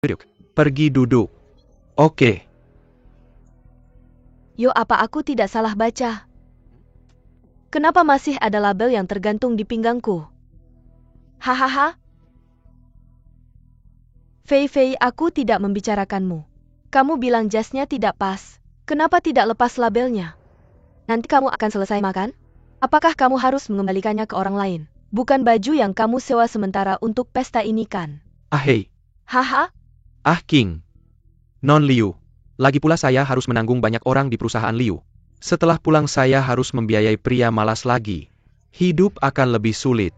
Duduk. Pergi duduk. Oke. Yo, apa aku tidak salah baca? Kenapa masih ada label yang tergantung di pinggangku? Hahaha. Fei, aku tidak membicarakanmu. Kamu bilang jasnya tidak pas. Kenapa tidak lepas labelnya? Nanti kamu akan selesai makan? Apakah kamu harus mengembalikannya ke orang lain? Bukan baju yang kamu sewa sementara untuk pesta ini kan? Hei. Haha. King. Non Liu. Lagi pula saya harus menanggung banyak orang di perusahaan Liu. Setelah pulang saya harus membiayai pria malas lagi. Hidup akan lebih sulit.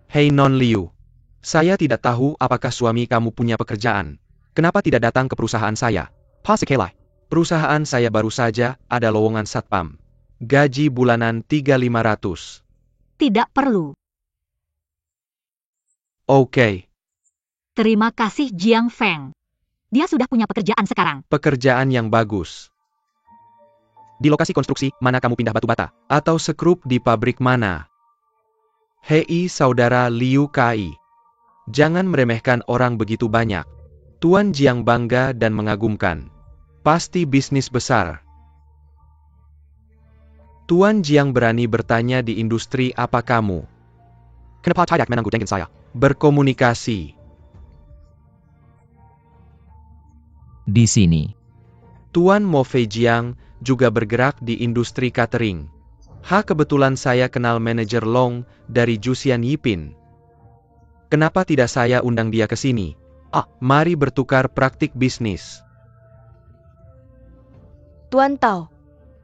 Hei Non Liu. Saya tidak tahu apakah suami kamu punya pekerjaan. Kenapa tidak datang ke perusahaan saya? Pasekelai. Perusahaan saya baru saja ada lowongan satpam. Gaji bulanan 3.500. Tidak perlu. Oke. Terima kasih Jiang Feng. Dia sudah punya pekerjaan sekarang. Pekerjaan yang bagus. Di lokasi konstruksi, mana kamu pindah batu bata? Atau sekrup di pabrik mana? Hei saudara Liu Kai. Jangan meremehkan orang begitu banyak. Tuan Jiang bangga dan mengagumkan. Pasti bisnis besar. Tuan Jiang berani bertanya di industri apa kamu? Kenapa tidak menangguh dengan saya? Berkomunikasi. Di sini. Tuan Mo Fei Jiang juga bergerak di industri catering. Kebetulan saya kenal manajer Long dari Jusian Yipin. Kenapa tidak saya undang dia ke sini? Mari bertukar praktik bisnis. Tuan Tao,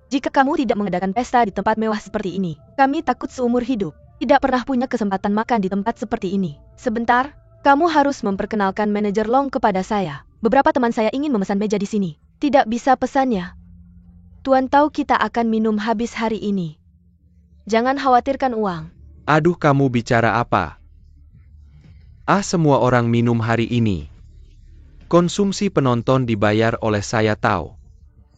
jika kamu tidak mengadakan pesta di tempat mewah seperti ini, kami takut seumur hidup tidak pernah punya kesempatan makan di tempat seperti ini. Sebentar, kamu harus memperkenalkan manajer Long kepada saya. Beberapa teman saya ingin memesan meja di sini. Tidak bisa pesannya. Tuan tahu kita akan minum habis hari ini. Jangan khawatirkan uang. Aduh, kamu bicara apa? Semua orang minum hari ini. Konsumsi penonton dibayar oleh saya tahu.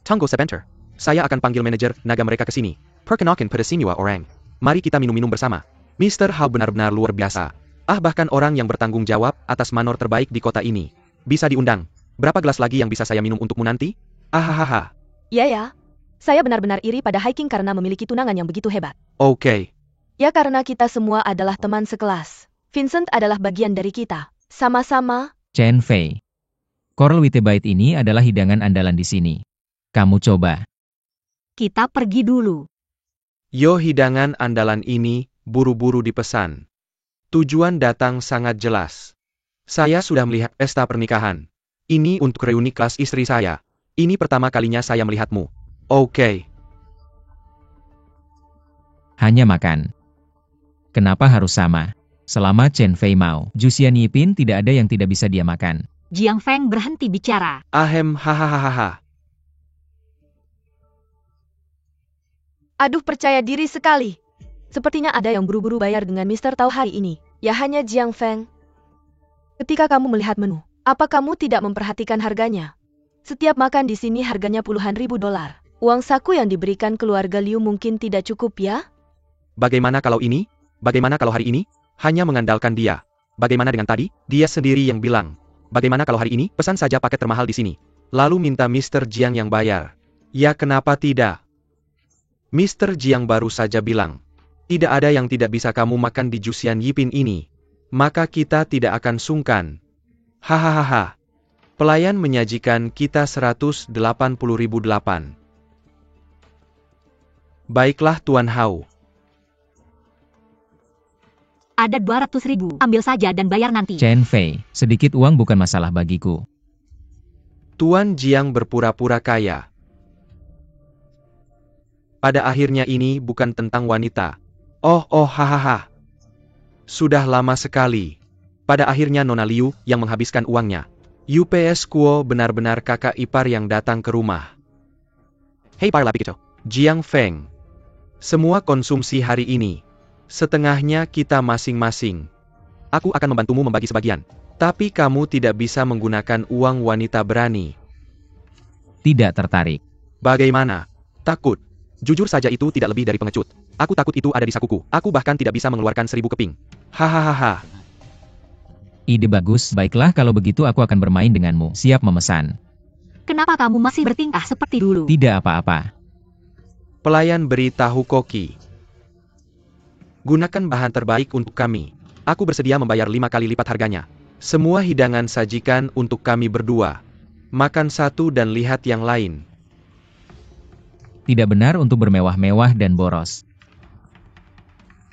Tunggu sebentar. Saya akan panggil manajer naga mereka ke sini. Perkenalkan pada semua orang. Mari kita minum-minum bersama. Mr. Hao benar-benar luar biasa. Bahkan orang yang bertanggung jawab atas manor terbaik di kota ini. Bisa diundang. Berapa gelas lagi yang bisa saya minum untukmu nanti? Hahaha. Ya. Saya benar-benar iri pada Hiking karena memiliki tunangan yang begitu hebat. Oke. Ya, karena kita semua adalah teman sekelas. Vincent adalah bagian dari kita. Sama-sama. Chen Fei. Coral Witebite ini adalah hidangan andalan di sini. Kamu coba. Kita pergi dulu. Yo, hidangan andalan ini buru-buru dipesan. Tujuan datang sangat jelas. Saya sudah melihat pesta pernikahan. Ini untuk reuni kelas istri saya. Ini pertama kalinya saya melihatmu. Oke. Hanya makan. Kenapa harus sama? Selama Chen Fei mau, Jusian Yipin tidak ada yang tidak bisa dia makan. Jiang Feng berhenti bicara. Hahaha. Aduh, percaya diri sekali. Sepertinya ada yang buru-buru bayar dengan Mr. Tao hari ini. Ya, hanya Jiang Feng. Ketika kamu melihat menu, apa kamu tidak memperhatikan harganya? Setiap makan di sini harganya puluhan ribu dolar. Uang saku yang diberikan keluarga Liu mungkin tidak cukup ya? Bagaimana kalau ini? Bagaimana kalau hari ini? Hanya mengandalkan dia. Bagaimana dengan tadi? Dia sendiri yang bilang. Bagaimana kalau hari ini? Pesan saja paket termahal di sini. Lalu minta Mr. Jiang yang bayar. Ya, kenapa tidak? Mr. Jiang baru saja bilang. Tidak ada yang tidak bisa kamu makan di Jusian Yipin ini. Maka kita tidak akan sungkan. Hahaha. Pelayan menyajikan kita 180.008. Baiklah Tuan Hao. Ada 200.000. Ambil saja dan bayar nanti. Chen Fei, sedikit uang bukan masalah bagiku. Tuan Jiang berpura-pura kaya. Pada akhirnya ini bukan tentang wanita. Hahaha. Sudah lama sekali. Pada akhirnya Nona Liu yang menghabiskan uangnya. UPS Kuo benar-benar kakak ipar yang datang ke rumah. Hei para lapik itu. Jiang Feng. Semua konsumsi hari ini. Setengahnya kita masing-masing. Aku akan membantumu membagi sebagian. Tapi kamu tidak bisa menggunakan uang wanita berani. Tidak tertarik. Bagaimana? Takut. Jujur saja itu tidak lebih dari pengecut. Aku takut itu ada di sakuku. Aku bahkan tidak bisa mengeluarkan 1000 keping. Hahaha. Ide bagus, baiklah kalau begitu aku akan bermain denganmu. Siap memesan. Kenapa kamu masih bertingkah seperti dulu? Tidak apa-apa. Pelayan beri tahu Koki. Gunakan bahan terbaik untuk kami. Aku bersedia membayar 5 kali lipat harganya. Semua hidangan sajikan untuk kami berdua. Makan satu dan lihat yang lain. Tidak benar untuk bermewah-mewah dan boros.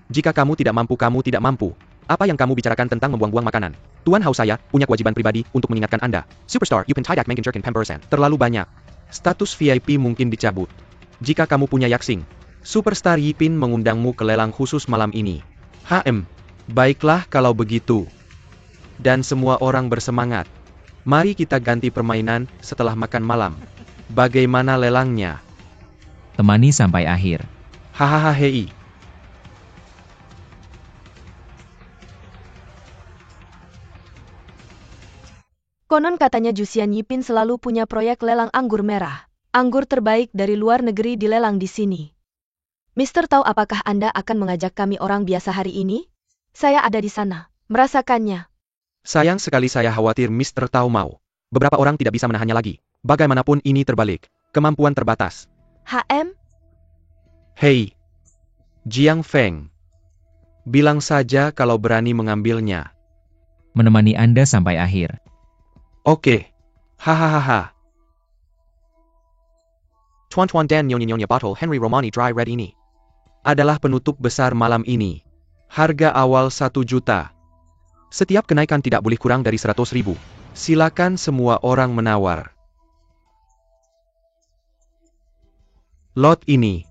Jika kamu tidak mampu, kamu tidak mampu. Apa yang kamu bicarakan tentang membuang-buang makanan? Tuan Hao, saya punya kewajiban pribadi untuk mengingatkan Anda. Superstar, you can tie that mankin jerkin #10%. Terlalu banyak. Status VIP mungkin dicabut. Jika kamu punya yaksing, Superstar Yipin mengundangmu ke lelang khusus malam ini. Baiklah kalau begitu. Dan semua orang bersemangat. Mari kita ganti permainan setelah makan malam. Bagaimana lelangnya? Temani sampai akhir. Hahaha hei. Konon katanya Jusian Yipin selalu punya proyek lelang anggur merah. Anggur terbaik dari luar negeri dilelang di sini. Mister tahu apakah Anda akan mengajak kami orang biasa hari ini? Saya ada di sana, merasakannya. Sayang sekali, saya khawatir Mr. Tao mau. Beberapa orang tidak bisa menahannya lagi. Bagaimanapun ini terbalik. Kemampuan terbatas. Hei, Jiang Feng. Bilang saja kalau berani mengambilnya. Menemani Anda sampai akhir. Oke. Hahaha. Tuan dan Nyonya botol Henry Romani Dry Red ini adalah penutup besar malam ini. Harga awal 1 juta. Setiap kenaikan tidak boleh kurang dari 100.000. Silakan semua orang menawar. Lot ini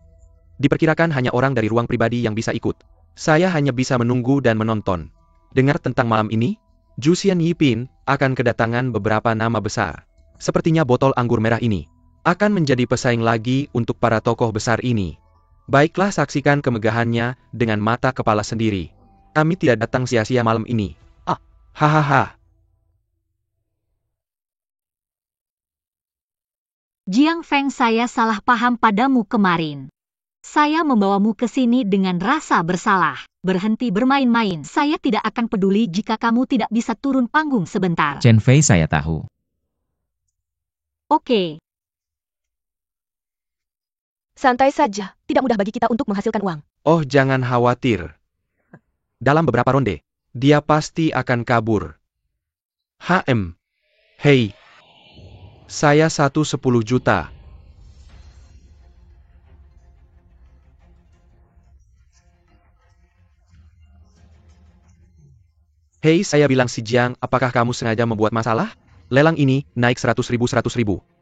diperkirakan hanya orang dari ruang pribadi yang bisa ikut. Saya hanya bisa menunggu dan menonton. Dengar tentang malam ini? Jusian Yipin akan kedatangan beberapa nama besar. Sepertinya botol anggur merah ini akan menjadi pesaing lagi untuk para tokoh besar ini. Baiklah, saksikan kemegahannya dengan mata kepala sendiri. Kami tidak datang sia-sia malam ini. Hahaha. Jiang Feng, saya salah paham padamu kemarin. Saya membawamu ke sini dengan rasa bersalah. Berhenti bermain-main. Saya tidak akan peduli jika kamu tidak bisa turun panggung sebentar. Chen Fei, saya tahu. Oke. Santai saja, tidak mudah bagi kita untuk menghasilkan uang. Oh, jangan khawatir. Dalam beberapa ronde, dia pasti akan kabur. Hei. Saya 10 juta. Hei, saya bilang si Jiang, apakah kamu sengaja membuat masalah? Lelang ini naik 100.000.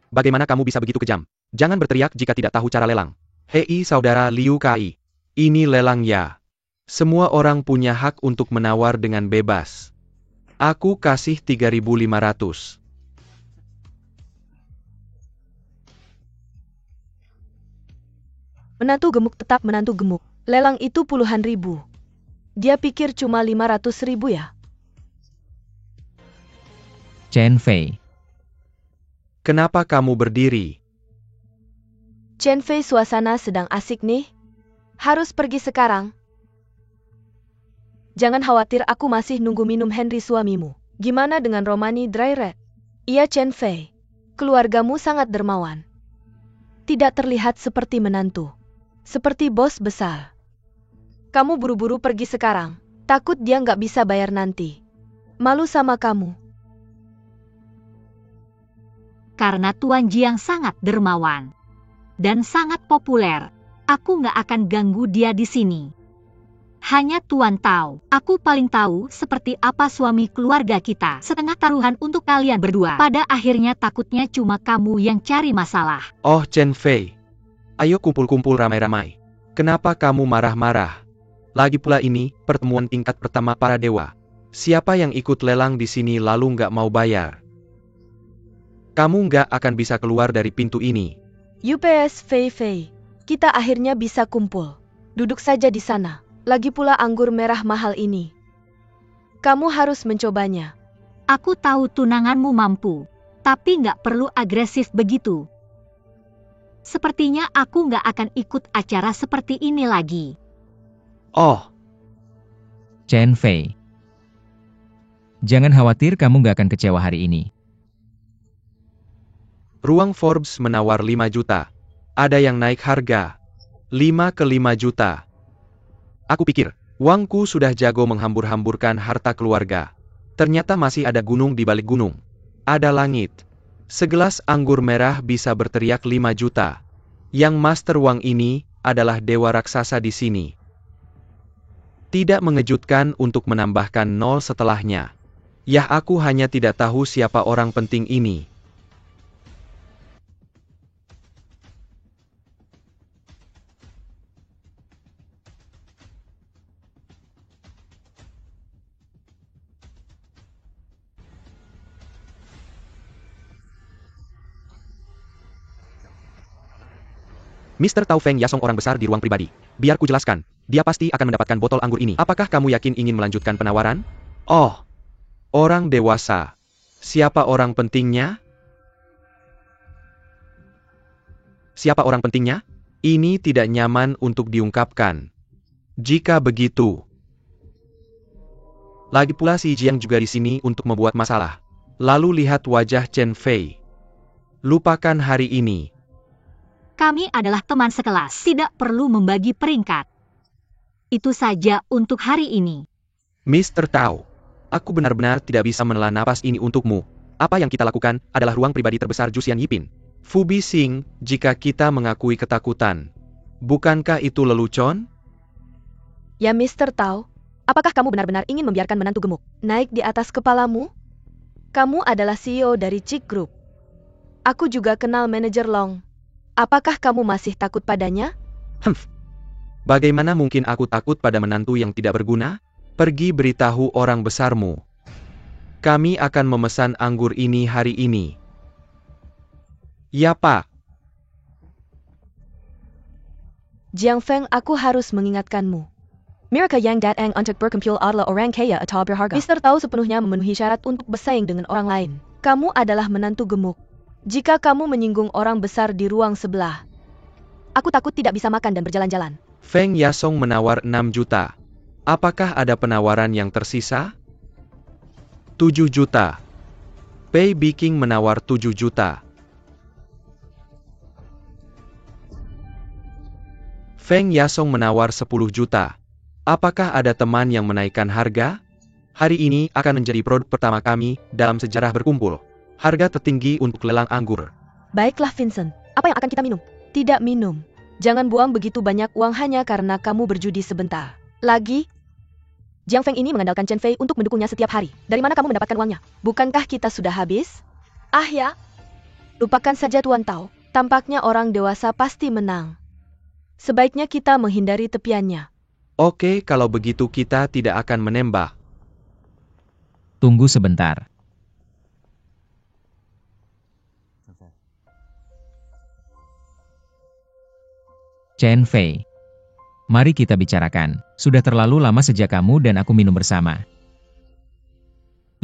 Bagaimana kamu bisa begitu kejam? Jangan berteriak jika tidak tahu cara lelang. Hei saudara Liu Kai. Ini lelang ya. Semua orang punya hak untuk menawar dengan bebas. Aku kasih 3.500. Menantu gemuk tetap menantu gemuk. Lelang itu puluhan ribu. Dia pikir cuma 500.000 ya? Chen Fei. Kenapa kamu berdiri? Chen Fei, suasana sedang asik nih. Harus pergi sekarang. Jangan khawatir, aku masih nunggu minum Henry suamimu. Gimana dengan Romani Dry Red? Iya Chen Fei. Keluargamu sangat dermawan. Tidak terlihat seperti menantu. Seperti bos besar. Kamu buru-buru pergi sekarang. Takut dia nggak bisa bayar nanti. Malu sama kamu. Karena Tuan Jiang sangat dermawan dan sangat populer, aku nggak akan ganggu dia di sini. Hanya Tuan tahu, aku paling tahu seperti apa suami keluarga kita. Setengah taruhan untuk kalian berdua. Pada akhirnya takutnya cuma kamu yang cari masalah. Oh Chen Fei. Ayo kumpul-kumpul ramai-ramai. Kenapa kamu marah-marah? Lagi pula ini pertemuan tingkat pertama para dewa. Siapa yang ikut lelang di sini lalu nggak mau bayar? Kamu nggak akan bisa keluar dari pintu ini. UPS Fei. Kita akhirnya bisa kumpul. Duduk saja di sana. Lagi pula anggur merah mahal ini. Kamu harus mencobanya. Aku tahu tunanganmu mampu, tapi nggak perlu agresif begitu. Sepertinya aku nggak akan ikut acara seperti ini lagi. Oh, Chen Fei. Jangan khawatir, kamu gak akan kecewa hari ini. Ruang Forbes menawar 5 juta. Ada yang naik harga. 5 ke 5 juta. Aku pikir, uangku sudah jago menghambur-hamburkan harta keluarga. Ternyata masih ada gunung di balik gunung. Ada langit. Segelas anggur merah bisa berteriak 5 juta. Yang master uang ini adalah dewa raksasa di sini. Tidak mengejutkan untuk menambahkan 0 setelahnya. Yah, aku hanya tidak tahu siapa orang penting ini. Mr. Tao Feng Yasong, orang besar di ruang pribadi. Biar ku jelaskan, dia pasti akan mendapatkan botol anggur ini. Apakah kamu yakin ingin melanjutkan penawaran? Oh, orang dewasa. Siapa orang pentingnya? Siapa orang pentingnya? Ini tidak nyaman untuk diungkapkan. Jika begitu. Lagi pula si Jiang juga di sini untuk membuat masalah. Lalu lihat wajah Chen Fei. Lupakan hari ini. Kami adalah teman sekelas, tidak perlu membagi peringkat. Itu saja untuk hari ini. Mr. Tao, aku benar-benar tidak bisa menelan napas ini untukmu. Apa yang kita lakukan adalah ruang pribadi terbesar Jusian Yipin. Fu Bixing, jika kita mengakui ketakutan, bukankah itu lelucon? Ya Mr. Tao, apakah kamu benar-benar ingin membiarkan menantu gemuk naik di atas kepalamu? Kamu adalah CEO dari Chick Group. Aku juga kenal manajer Long. Apakah kamu masih takut padanya? Bagaimana mungkin aku takut pada menantu yang tidak berguna? Pergi beritahu orang besarmu. Kami akan memesan anggur ini hari ini. Ya, Pak. Jiang Feng, aku harus mengingatkanmu. Mereka yang datang untuk berkumpul adalah orang kaya atau berharga. Mr. Tao sepenuhnya memenuhi syarat untuk bersaing dengan orang lain. Kamu adalah menantu gemuk. Jika kamu menyinggung orang besar di ruang sebelah, aku takut tidak bisa makan dan berjalan-jalan. Feng Yasong menawar 6 juta. Apakah ada penawaran yang tersisa? 7 juta. Pei Biking menawar 7 juta. Feng Yasong menawar 10 juta. Apakah ada teman yang menaikkan harga? Hari ini akan menjadi produk pertama kami dalam sejarah berkumpul. Harga tertinggi untuk lelang anggur. Baiklah Vincent, apa yang akan kita minum? Tidak minum. Jangan buang begitu banyak uang hanya karena kamu berjudi sebentar. Lagi, Jiang Feng ini mengandalkan Chen Fei untuk mendukungnya setiap hari. Dari mana kamu mendapatkan uangnya? Bukankah kita sudah habis? Ah ya, lupakan saja Tuan Tao. Tampaknya orang dewasa pasti menang. Sebaiknya kita menghindari tepiannya. Oke, kalau begitu kita tidak akan menembak. Tunggu sebentar. Chen Fei. Mari kita bicarakan. Sudah terlalu lama sejak kamu dan aku minum bersama.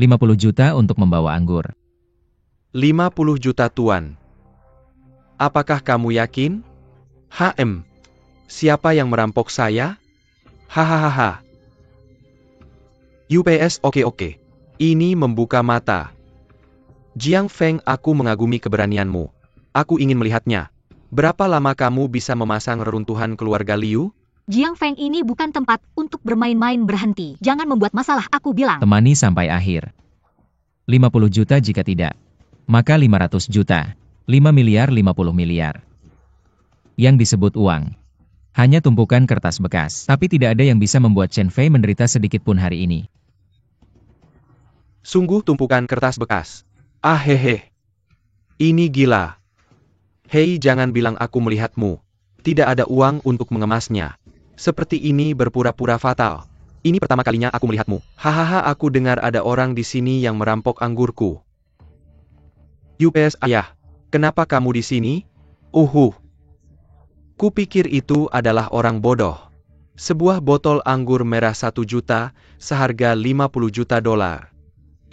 50 juta untuk membawa anggur. 50 juta Tuan. Apakah kamu yakin? Siapa yang merampok saya? Hahaha. UPS, oke. Ini membuka mata. Jiang Feng, aku mengagumi keberanianmu. Aku ingin melihatnya. Berapa lama kamu bisa memasang reruntuhan keluarga Liu? Jiang Feng ini bukan tempat untuk bermain-main, berhenti. Jangan membuat masalah, aku bilang. Temani sampai akhir. 50 juta jika tidak. Maka 500 juta. 5 miliar 50 miliar. Yang disebut uang. Hanya tumpukan kertas bekas. Tapi tidak ada yang bisa membuat Chen Fei menderita sedikit pun hari ini. Sungguh tumpukan kertas bekas. Ini gila. Hei, jangan bilang aku melihatmu. Tidak ada uang untuk mengemasnya. Seperti ini berpura-pura fatal. Ini pertama kalinya aku melihatmu. Hahaha, aku dengar ada orang di sini yang merampok anggurku. UPS, ayah. Kenapa kamu di sini? Kupikir itu adalah orang bodoh. Sebuah botol anggur merah 1 juta, seharga 50 juta dolar.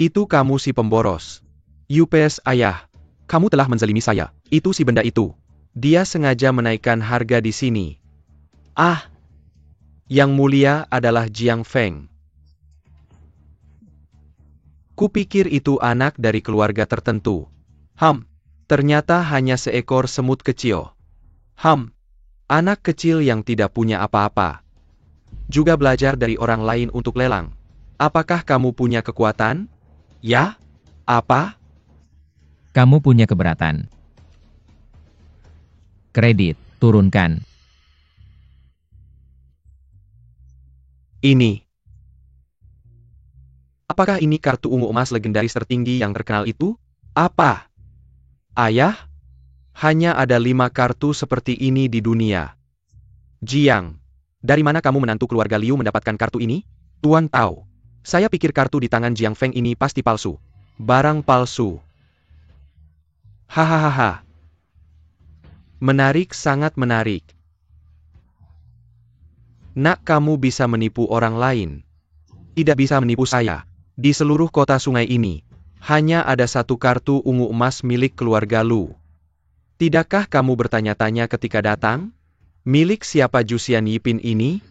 Itu kamu si pemboros. UPS, ayah. Kamu telah menzalimi saya. Itu si benda itu. Dia sengaja menaikkan harga di sini. Yang mulia adalah Jiang Feng. Kupikir itu anak dari keluarga tertentu. Ternyata hanya seekor semut kecil. Anak kecil yang tidak punya apa-apa. Juga belajar dari orang lain untuk lelang. Apakah kamu punya kekuatan? Ya? Apa? Kamu punya keberatan. Kredit, turunkan. Ini. Apakah ini kartu ungu emas legendaris tertinggi yang terkenal itu? Apa? Ayah? Hanya ada 5 kartu seperti ini di dunia. Jiang, dari mana kamu menantu keluarga Liu mendapatkan kartu ini? Tuan Tao. Saya pikir kartu di tangan Jiang Feng ini pasti palsu. Barang palsu. Hahaha. Menarik, sangat menarik. Nak, kamu bisa menipu orang lain. Tidak bisa menipu saya. Di seluruh kota sungai ini, hanya ada 1 kartu ungu emas milik keluarga Lu. Tidakkah kamu bertanya-tanya ketika datang? Milik siapa Jusian Yipin ini?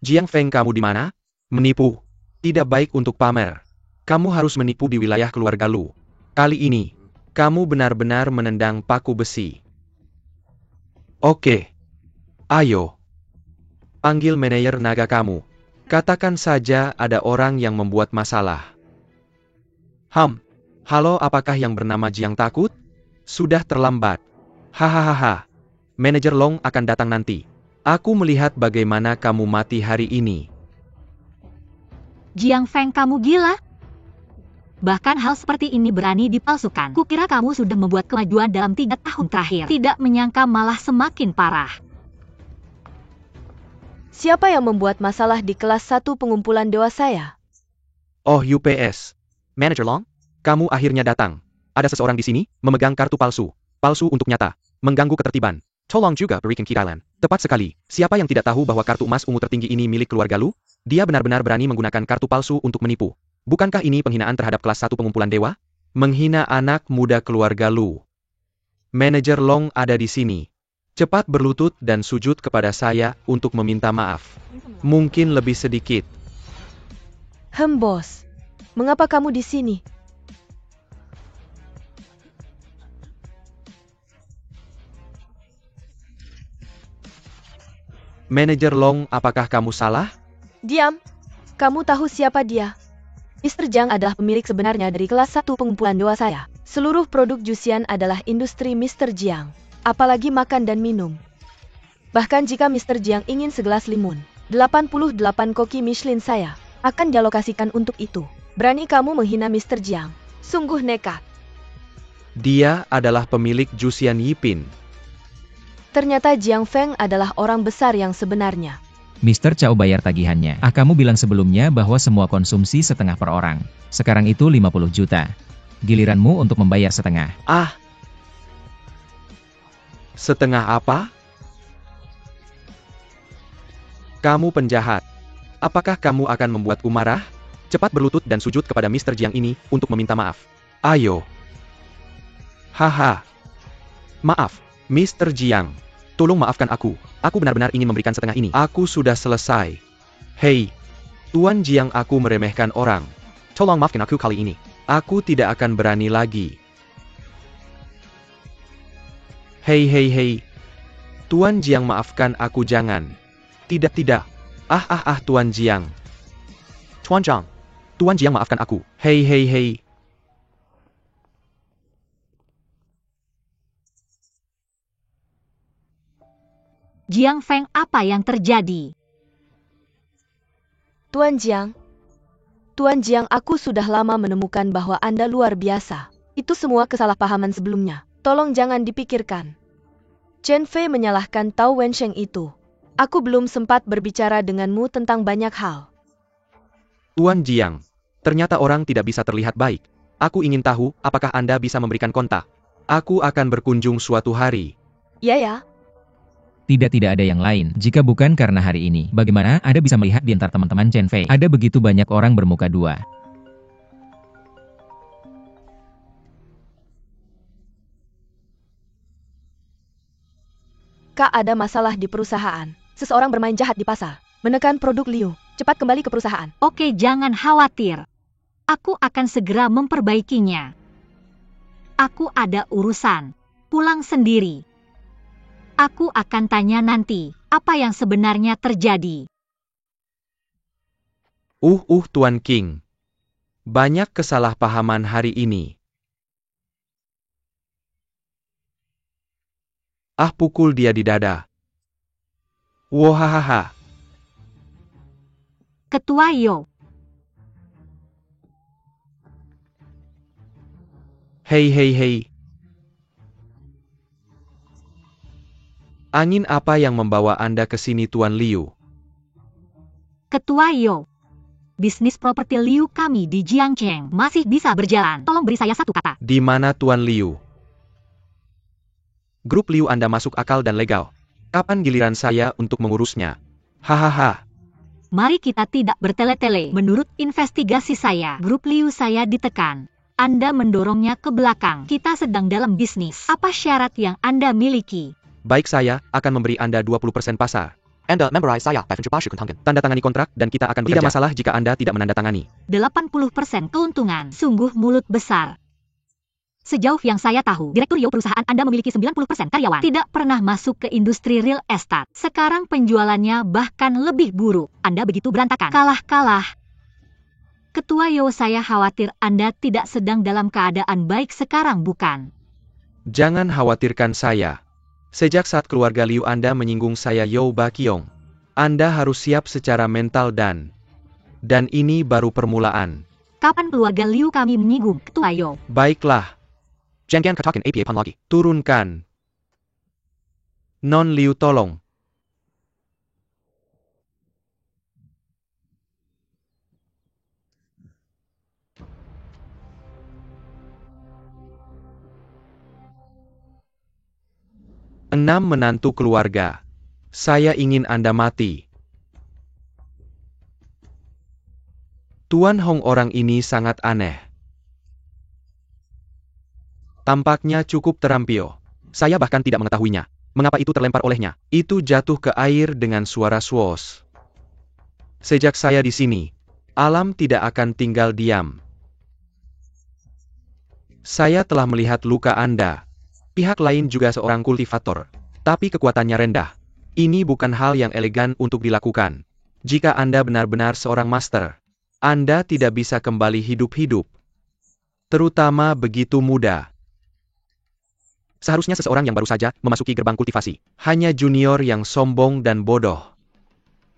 Jiang Feng, kamu di mana? Menipu. Tidak baik untuk pamer. Kamu harus menipu di wilayah keluarga Lu. Kali ini, kamu benar-benar menendang paku besi. Oke. Ayo. Panggil manajer naga kamu. Katakan saja ada orang yang membuat masalah. Halo, apakah yang bernama Jiang takut? Sudah terlambat. Hahaha. Manajer Long akan datang nanti. Aku melihat bagaimana kamu mati hari ini. Jiang Feng, kamu gila? Bahkan hal seperti ini berani dipalsukan. Kukira kamu sudah membuat kemajuan dalam 3 tahun terakhir. Tidak menyangka malah semakin parah. Siapa yang membuat masalah di kelas 1 pengumpulan dewa saya? Oh, UPS. Manajer Long, kamu akhirnya datang. Ada seseorang di sini, memegang kartu palsu. Palsu untuk nyata. Mengganggu ketertiban. Tolong juga berikan keadilan. Tepat sekali. Siapa yang tidak tahu bahwa kartu emas ungu tertinggi ini milik keluarga Lu? Dia benar-benar berani menggunakan kartu palsu untuk menipu. Bukankah ini penghinaan terhadap kelas 1 pengumpulan dewa? Menghina anak muda keluarga Lu. Manajer Long ada di sini. Cepat berlutut dan sujud kepada saya untuk meminta maaf. Mungkin lebih sedikit. Bos. Mengapa kamu di sini? Manajer Long, apakah kamu salah? Diam. Kamu tahu siapa dia? Mr. Jiang adalah pemilik sebenarnya dari kelas 1 pengumpulan dewa saya. Seluruh produk Jusian adalah industri Mr. Jiang. Apalagi makan dan minum. Bahkan jika Mr. Jiang ingin segelas limun, 88 koki Michelin saya akan dialokasikan untuk itu. Berani kamu menghina Mr. Jiang. Sungguh nekat. Dia adalah pemilik Jusian Yipin. Ternyata Jiang Feng adalah orang besar yang sebenarnya. Mr. Cao bayar tagihannya. Kamu bilang sebelumnya bahwa semua konsumsi setengah per orang. Sekarang itu 50 juta. Giliranmu untuk membayar setengah. Setengah apa? Kamu penjahat. Apakah kamu akan membuatku marah? Cepat berlutut dan sujud kepada Mr. Jiang ini untuk meminta maaf. Ayo. Haha. Maaf, Mr. Jiang. Tolong maafkan aku. Aku benar-benar ingin memberikan setengah ini. Aku sudah selesai. Hei, Tuan Jiang, aku meremehkan orang. Tolong maafkan aku kali ini. Aku tidak akan berani lagi. Hei. Tuan Jiang, maafkan aku, jangan. Tidak. Tuan Jiang. Tuan Jiang, maafkan aku. Hei. Jiang Feng, apa yang terjadi? Tuan Jiang, aku sudah lama menemukan bahwa Anda luar biasa. Itu semua kesalahpahaman sebelumnya. Tolong jangan dipikirkan. Chen Fei menyalahkan Tao Wensheng itu. Aku belum sempat berbicara denganmu tentang banyak hal. Tuan Jiang, ternyata orang tidak bisa terlihat baik. Aku ingin tahu, apakah Anda bisa memberikan kontak? Aku akan berkunjung suatu hari. Ya. Tidak ada yang lain. Jika bukan karena hari ini, bagaimana Anda bisa melihat di antara teman-teman Chen Fei? Ada begitu banyak orang bermuka dua. Kak, ada masalah di perusahaan. Seseorang bermain jahat di pasar. Menekan produk Liu. Cepat kembali ke perusahaan. Oke, jangan khawatir. Aku akan segera memperbaikinya. Aku ada urusan. Pulang sendiri. Aku akan tanya nanti, apa yang sebenarnya terjadi. Tuan King. Banyak kesalahpahaman hari ini. Pukul dia di dada. Wohahaha. Ketua Yo. Hei. Angin apa yang membawa Anda ke sini, Tuan Liu? Ketua Yo. Bisnis properti Liu kami di Jiangcheng masih bisa berjalan. Tolong beri saya satu kata. Di mana Tuan Liu? Grup Liu Anda masuk akal dan legal. Kapan giliran saya untuk mengurusnya? Hahaha. Mari kita tidak bertele-tele. Menurut investigasi saya, grup Liu saya ditekan. Anda mendorongnya ke belakang. Kita sedang dalam bisnis. Apa syarat yang Anda miliki? Baik, saya akan memberi Anda 20% pasar. Anda memorize saya 80% keuntungan. Tanda tangani kontrak dan kita akan bekerja. Tidak masalah jika Anda tidak menandatangani. 80% keuntungan. Sungguh mulut besar. Sejauh yang saya tahu, Direktur Yo perusahaan Anda memiliki 90% karyawan. Tidak pernah masuk ke industri real estate. Sekarang penjualannya bahkan lebih buruk. Anda begitu berantakan. Kalah. Ketua Yo, saya khawatir Anda tidak sedang dalam keadaan baik sekarang, bukan? Jangan khawatirkan saya. Sejak saat keluarga Liu Anda menyinggung saya Yo Bakiong, Anda harus siap secara mental dan ini baru permulaan. Kapan keluarga Liu kami menyinggung, Ketua Yo? Baiklah. Jangan katakan APA pan lagi. Turunkan. Non Liu tolong. Enam menantu keluarga. Saya ingin Anda mati. Tuan Hong, orang ini sangat aneh. Tampaknya cukup terampil. Saya bahkan tidak mengetahuinya. Mengapa itu terlempar olehnya? Itu jatuh ke air dengan suara swoosh. Sejak saya di sini, alam tidak akan tinggal diam. Saya telah melihat luka Anda. Pihak lain juga seorang kultivator, tapi kekuatannya rendah. Ini bukan hal yang elegan untuk dilakukan. Jika Anda benar-benar seorang master, Anda tidak bisa kembali hidup-hidup. Terutama begitu muda. Seharusnya seseorang yang baru saja memasuki gerbang kultivasi. Hanya junior yang sombong dan bodoh.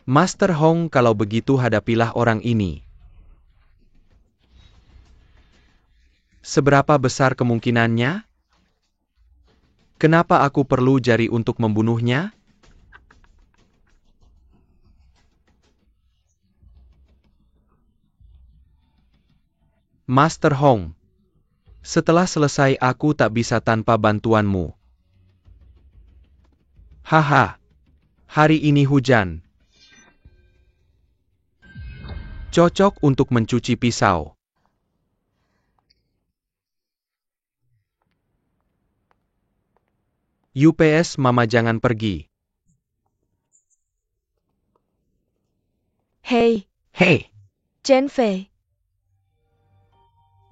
Master Hong, kalau begitu hadapilah orang ini. Seberapa besar kemungkinannya? Kenapa aku perlu jari untuk membunuhnya? Master Hong. Setelah selesai aku tak bisa tanpa bantuanmu. Haha. Hari ini hujan. Cocok untuk mencuci pisau. UPS, Mama jangan pergi. Hei, Hey, Chen Fei.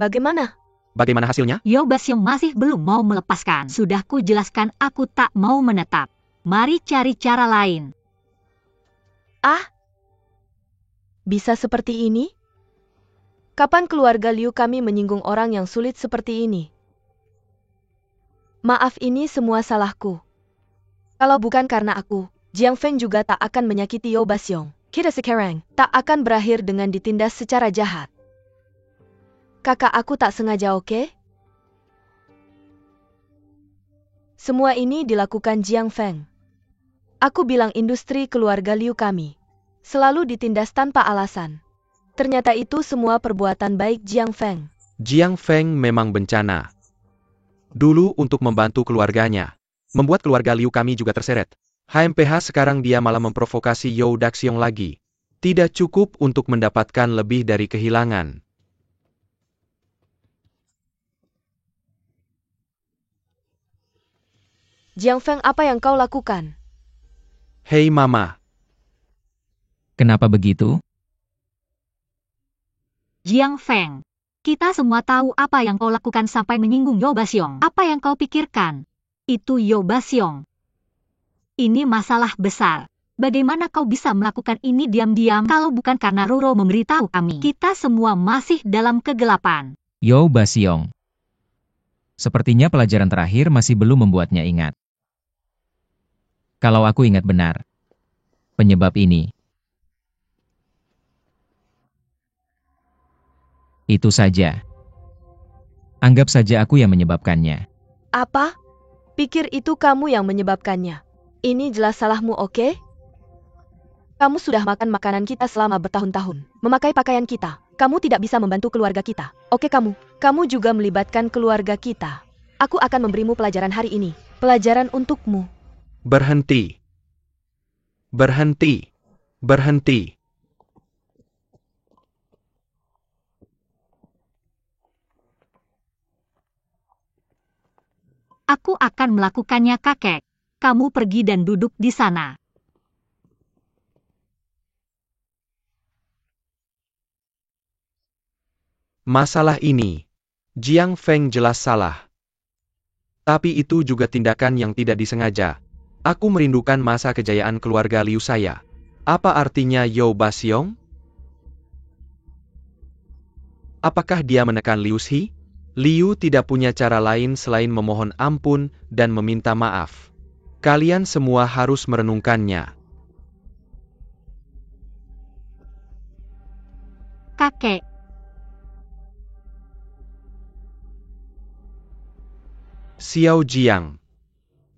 Bagaimana? Bagaimana hasilnya? Yo Basyong masih belum mau melepaskan. Sudah ku jelaskan aku tak mau menetap. Mari cari cara lain. Bisa seperti ini? Kapan keluarga Liu kami menyinggung orang yang sulit seperti ini? Maaf, ini semua salahku. Kalau bukan karena aku, Jiang Feng juga tak akan menyakiti Yo Basyong. Kita sekarang tak akan berakhir dengan ditindas secara jahat. Kakak, aku tak sengaja, oke? Semua ini dilakukan Jiang Feng. Aku bilang industri keluarga Liu kami selalu ditindas tanpa alasan. Ternyata itu semua perbuatan baik Jiang Feng. Jiang Feng memang bencana. Dulu untuk membantu keluarganya. Membuat keluarga Liu kami juga terseret. HMPH sekarang dia malah memprovokasi Yo Daxiong lagi. Tidak cukup untuk mendapatkan lebih dari kehilangan. Jiang Feng, apa yang kau lakukan? Hei Mama. Kenapa begitu? Jiang Feng, Kita semua tahu apa yang kau lakukan sampai menyinggung Yo Basyong. Apa yang kau pikirkan? Itu Yo Basyong. Ini masalah besar. Bagaimana kau bisa melakukan ini diam-diam kalau bukan karena Roro memberitahu kami? Kita semua masih dalam kegelapan. Yo Basyong. Sepertinya pelajaran terakhir masih belum membuatnya ingat. Kalau aku ingat benar, penyebab ini. Itu saja. Anggap saja aku yang menyebabkannya. Apa? Pikir itu kamu yang menyebabkannya. Ini jelas salahmu, oke? Kamu sudah makan makanan kita selama bertahun-tahun, memakai pakaian kita. Kamu tidak bisa membantu keluarga kita. Oke kamu juga melibatkan keluarga kita. Aku akan memberimu pelajaran hari ini. Pelajaran untukmu. Berhenti. Berhenti. Berhenti. Aku akan melakukannya, kakek. Kamu pergi dan duduk di sana. Masalah ini, Jiang Feng jelas salah. Tapi itu juga tindakan yang tidak disengaja. Aku merindukan masa kejayaan keluarga Liu saya. Apa artinya Yo Basyong? Apakah dia menekan Liu Shi? Liu tidak punya cara lain selain memohon ampun dan meminta maaf. Kalian semua harus merenungkannya. Kakek. Xiao Jiang,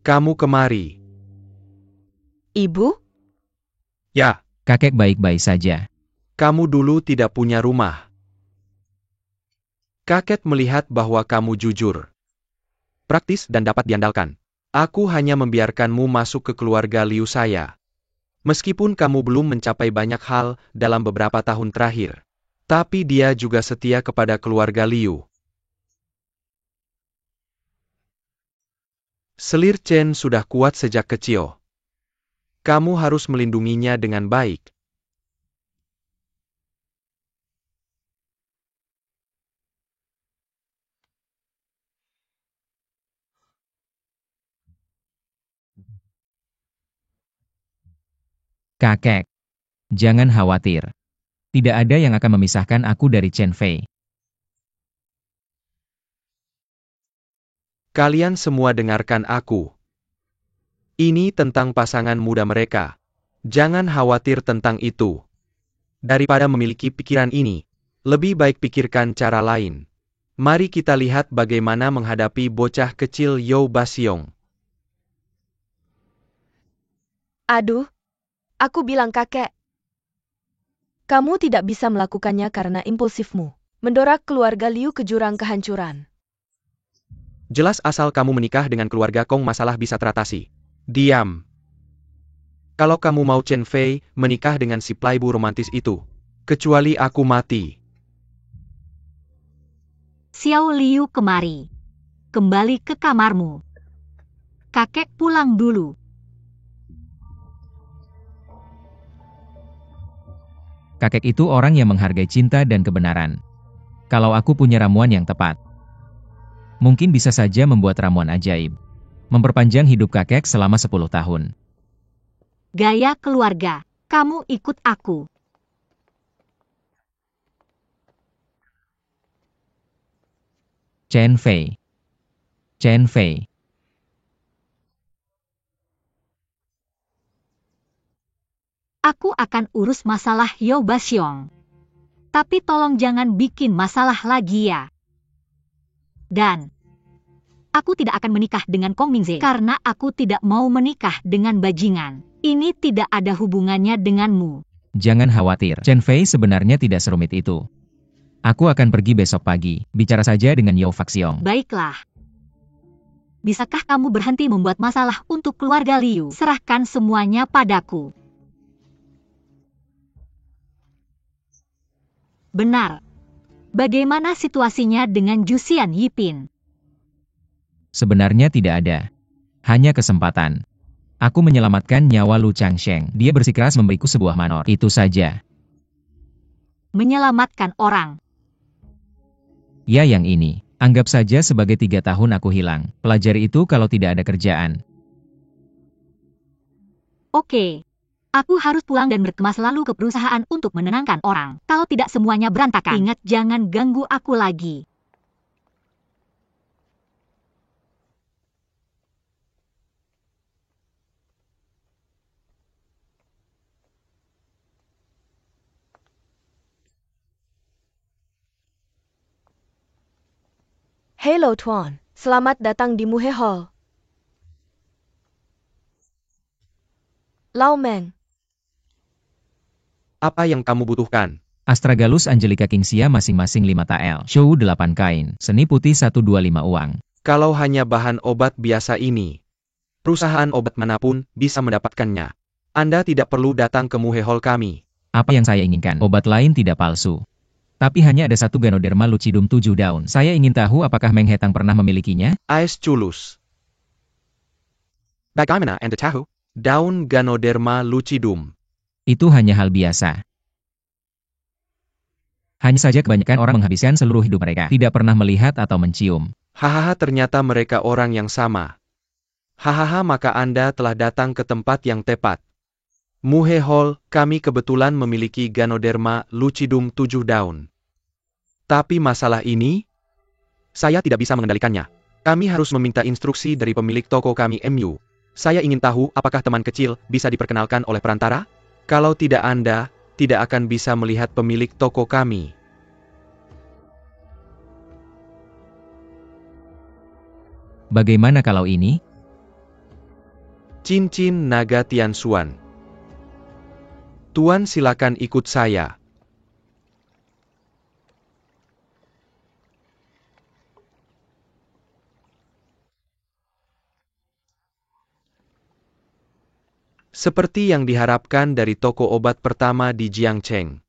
kamu kemari. Ibu? Ya, Kakek baik-baik saja. kamu dulu tidak punya rumah. Kakek melihat bahwa kamu jujur, praktis dan dapat diandalkan. Aku hanya membiarkanmu masuk ke keluarga Liu saya. Meskipun kamu belum mencapai banyak hal dalam beberapa tahun terakhir, tapi dia juga setia kepada keluarga Liu. Selir Chen sudah kuat sejak kecil. Kamu harus melindunginya dengan baik. Kakek, jangan khawatir. Tidak ada yang akan memisahkan aku dari Chen Fei. Kalian semua dengarkan aku. Ini tentang pasangan muda mereka. Jangan khawatir tentang itu. Daripada memiliki pikiran ini, lebih baik pikirkan cara lain. Mari kita lihat bagaimana menghadapi bocah kecil Yo Basyong. Aduh, aku bilang kakek. Kamu tidak bisa melakukannya karena impulsifmu. Mendorak keluarga Liu ke jurang kehancuran. Jelas asal kamu menikah dengan keluarga Kong masalah bisa teratasi. Diam. Kalau kamu mau Chen Fei menikah dengan si playboy romantis itu, kecuali aku mati. Xiao Liu kemari. Kembali ke kamarmu. Kakek pulang dulu. Kakek itu orang yang menghargai cinta dan kebenaran. Kalau aku punya ramuan yang tepat, mungkin bisa saja membuat ramuan ajaib. Memperpanjang hidup kakek selama 10 tahun. Gaya keluarga. Kamu ikut aku. Chen Fei. Chen Fei. Aku akan urus masalah Yo Basyong. Tapi tolong jangan bikin masalah lagi ya. Dan aku tidak akan menikah dengan Kong Mingze karena aku tidak mau menikah dengan bajingan. Ini tidak ada hubungannya denganmu. Jangan khawatir, Chen Fei sebenarnya tidak serumit itu. Aku akan pergi besok pagi, bicara saja dengan Yo Faxiong. Baiklah. Bisakah kamu berhenti membuat masalah untuk keluarga Liu? Serahkan semuanya padaku. Benar. Bagaimana situasinya dengan Jusian Yipin? Sebenarnya tidak ada. Hanya kesempatan. Aku menyelamatkan nyawa Lu Changsheng. Dia bersikeras memberiku sebuah manor. Itu saja. Menyelamatkan orang. Ya yang ini, anggap saja sebagai 3 tahun aku hilang. Pelajari itu kalau tidak ada kerjaan. Oke. Aku harus pulang dan berkemas lalu ke perusahaan untuk menenangkan orang. Kalau tidak semuanya berantakan. Ingat jangan ganggu aku lagi. Hello Tuan, selamat datang di Muhe Hall. Lau Meng, Apa yang kamu butuhkan? Astragalus Angelica Kingsia masing-masing 5 tael. Show 8 kain. Seni putih 125 uang. Kalau hanya bahan obat biasa ini, perusahaan obat manapun bisa mendapatkannya. Anda tidak perlu datang ke Muhe Hall kami. Apa yang saya inginkan? Obat lain tidak palsu. Tapi hanya ada satu Ganoderma lucidum 7 daun. Saya ingin tahu apakah Meng Hetang pernah memilikinya? Ais culus. Bagaimana Anda tahu? Daun Ganoderma lucidum. Itu hanya hal biasa. Hanya saja kebanyakan orang menghabiskan seluruh hidup mereka, tidak pernah melihat atau mencium. Hahaha, ternyata mereka orang yang sama. Hahaha, maka Anda telah datang ke tempat yang tepat. Muhe Hall, kami kebetulan memiliki Ganoderma lucidum 7 daun. Tapi masalah ini, saya tidak bisa mengendalikannya. Kami harus meminta instruksi dari pemilik toko kami MU. Saya ingin tahu apakah teman kecil bisa diperkenalkan oleh perantara? Kalau tidak, Anda tidak akan bisa melihat pemilik toko kami. Bagaimana kalau ini? Cincin naga Tianxuan. Tuan, silakan ikut saya. Seperti yang diharapkan dari toko obat pertama di Jiangcheng.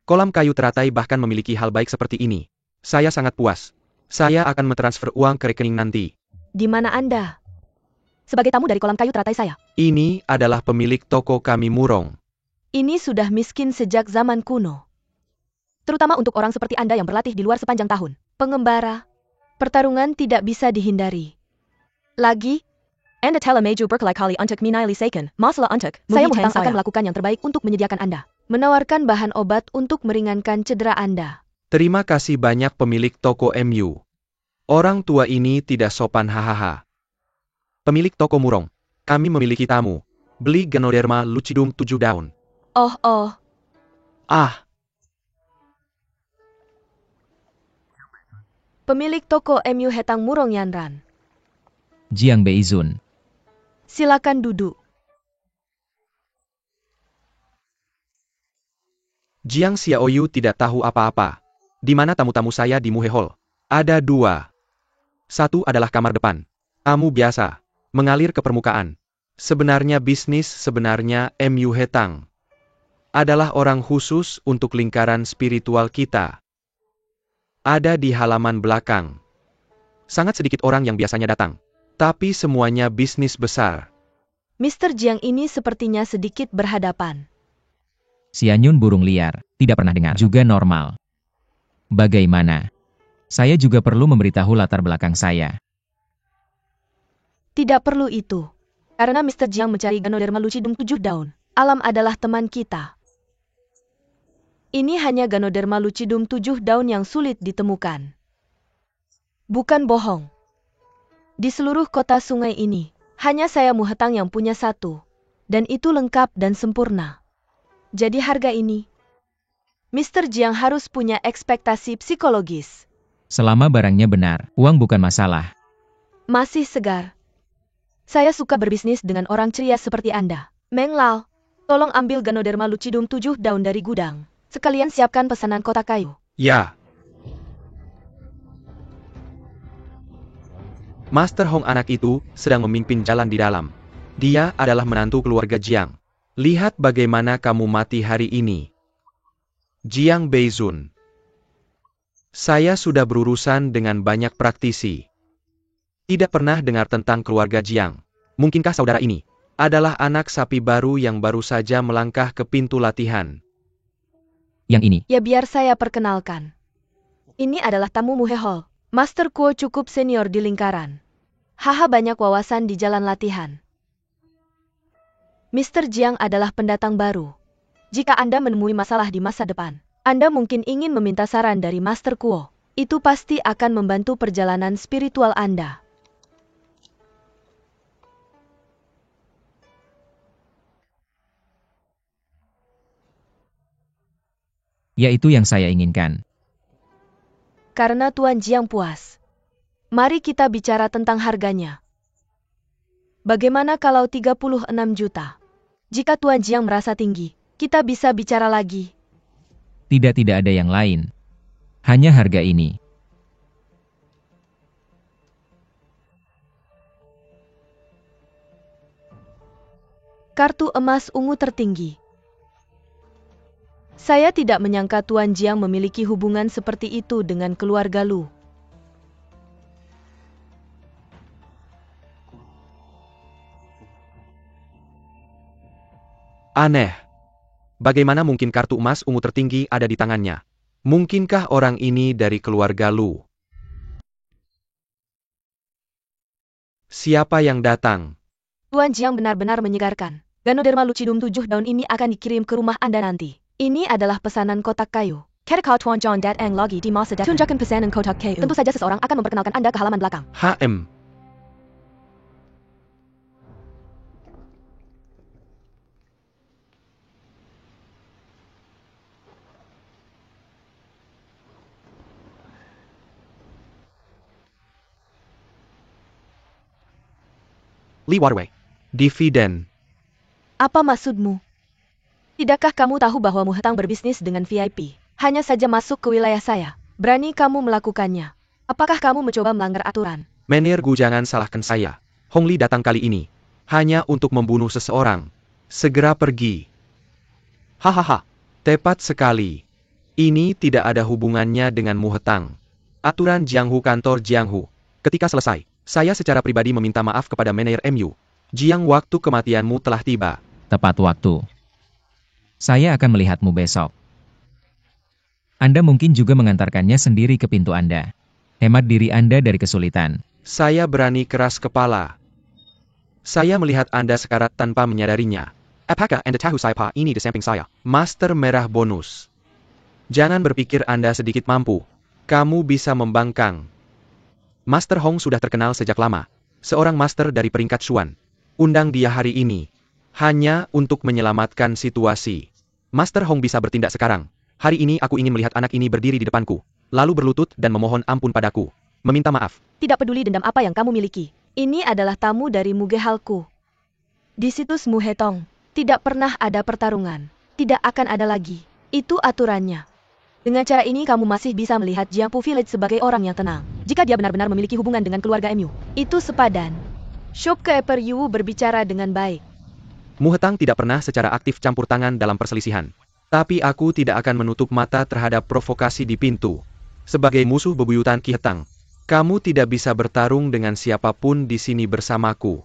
Kolam kayu teratai bahkan memiliki hal baik seperti ini. Saya sangat puas. Saya akan mentransfer uang ke rekening nanti. Di mana Anda? Sebagai tamu dari kolam kayu teratai saya. Ini adalah pemilik toko kami Murong. Ini sudah miskin sejak zaman kuno. Terutama untuk orang seperti Anda yang berlatih di luar sepanjang tahun. Pengembara. Pertarungan tidak bisa dihindari. Lagi, Anda telah maju berkali-kali untuk menyelesaikan masalah untuk saya akan melakukan yang terbaik untuk menyediakan Anda. Menawarkan bahan obat untuk meringankan cedera Anda. Terima kasih banyak pemilik toko MU. Orang tua ini tidak sopan, hahaha. Pemilik toko Murong, kami memiliki tamu. Beli Ganoderma lucidum 7 daun. Oh. Ah, Pemilik toko MU Hetang Murong Yanran. Jiang Beizun. Silakan duduk. Jiang Xiaoyu tidak tahu apa-apa. Di mana tamu-tamu saya di Muhe Hall? Ada 2. Satu adalah kamar depan. Tamu biasa. Mengalir ke permukaan. Sebenarnya MU Hetang adalah orang khusus untuk lingkaran spiritual kita. Ada di halaman belakang. Sangat sedikit orang yang biasanya datang. Tapi semuanya bisnis besar. Mr. Jiang ini sepertinya sedikit berhadapan. Xianyun burung liar, tidak pernah dengar. Juga normal. Bagaimana? Saya juga perlu memberitahu latar belakang saya. Tidak perlu itu. Karena Mr. Jiang mencari Ganoderma lucidum 7 daun. Alam adalah teman kita. Ini hanya Ganoderma lucidum 7 daun yang sulit ditemukan. Bukan bohong. Di seluruh kota sungai ini, hanya saya Mu Hetang yang punya satu. Dan itu lengkap dan sempurna. Jadi harga ini, Mr. Jiang harus punya ekspektasi psikologis. Selama barangnya benar, uang bukan masalah. Masih segar. Saya suka berbisnis dengan orang ceria seperti Anda. Meng Lao, tolong ambil Ganoderma lucidum 7 daun dari gudang. Sekalian siapkan pesanan kotak kayu. Ya. Master Hong, anak itu sedang memimpin jalan di dalam. Dia adalah menantu keluarga Jiang. Lihat bagaimana kamu mati hari ini. Jiang Beizun. Saya sudah berurusan dengan banyak praktisi. Tidak pernah dengar tentang keluarga Jiang. Mungkinkah saudara ini adalah anak sapi baru yang baru saja melangkah ke pintu latihan? Yang ini. Ya, biar saya perkenalkan. Ini adalah tamu Muhehol. Master Kuo cukup senior di lingkaran. Haha, banyak wawasan di jalan latihan. Mr. Jiang adalah pendatang baru. Jika Anda menemui masalah di masa depan, Anda mungkin ingin meminta saran dari Master Kuo. Itu pasti akan membantu perjalanan spiritual Anda. Yaitu yang saya inginkan. Karena Tuan Jiang puas, mari kita bicara tentang harganya. Bagaimana kalau 36 juta? Jika Tuan Jiang merasa tinggi, kita bisa bicara lagi. Tidak ada yang lain. Hanya harga ini. Kartu emas ungu tertinggi. Saya tidak menyangka Tuan Jiang memiliki hubungan seperti itu dengan keluarga Lu. Aneh. Bagaimana mungkin kartu emas ungu tertinggi ada di tangannya? Mungkinkah orang ini dari keluarga Lu? Siapa yang datang? Tuan Jiang benar-benar menyegarkan. Ganoderma Lucidum 7 daun ini akan dikirim ke rumah Anda nanti. Ini adalah pesanan kotak kayu. Ketika Tuan John Dat Eng lagi di masa depan tunjukkan pesanan kotak kayu. Tentu saja seseorang akan memperkenalkan Anda ke halaman belakang. HM. Lee Waterway. Dividen. Apa maksudmu? Tidakkah kamu tahu bahwa Muhetang berbisnis dengan VIP? Hanya saja masuk ke wilayah saya. Berani kamu melakukannya? Apakah kamu mencoba melanggar aturan? Menir Gu, jangan salahkan saya. Hong Li datang kali ini hanya untuk membunuh seseorang. Segera pergi. Hahaha. Tepat sekali. Ini tidak ada hubungannya dengan Muhetang. Aturan Jianghu, kantor Jianghu. Ketika selesai, saya secara pribadi meminta maaf kepada Menir MU. Jiang, waktu kematianmu telah tiba. Tepat waktu. Saya akan melihatmu besok. Anda mungkin juga mengantarkannya sendiri ke pintu Anda. Hemat diri Anda dari kesulitan. Saya berani keras kepala. Saya melihat Anda sekarat tanpa menyadarinya. Apakah Anda tahu siapa ini di samping saya? Master Merah Bonus. Jangan berpikir Anda sedikit mampu. Kamu bisa membangkang. Master Hong sudah terkenal sejak lama. Seorang master dari peringkat Xuan. Undang dia hari ini. Hanya untuk menyelamatkan situasi. Master Hong bisa bertindak sekarang. Hari ini aku ingin melihat anak ini berdiri di depanku. Lalu berlutut dan memohon ampun padaku. Meminta maaf. Tidak peduli dendam apa yang kamu miliki. Ini adalah tamu dari Mugehalku. Di situs Muhetong, tidak pernah ada pertarungan. Tidak akan ada lagi. Itu aturannya. Dengan cara ini kamu masih bisa melihat Jiangpu Village sebagai orang yang tenang. Jika dia benar-benar memiliki hubungan dengan keluarga MU, itu sepadan. Shop Keeper Yu berbicara dengan baik. Muhetang tidak pernah secara aktif campur tangan dalam perselisihan. Tapi aku tidak akan menutup mata terhadap provokasi di pintu. Sebagai musuh bebuyutan Ki Hetang, kamu tidak bisa bertarung dengan siapapun di sini bersamaku.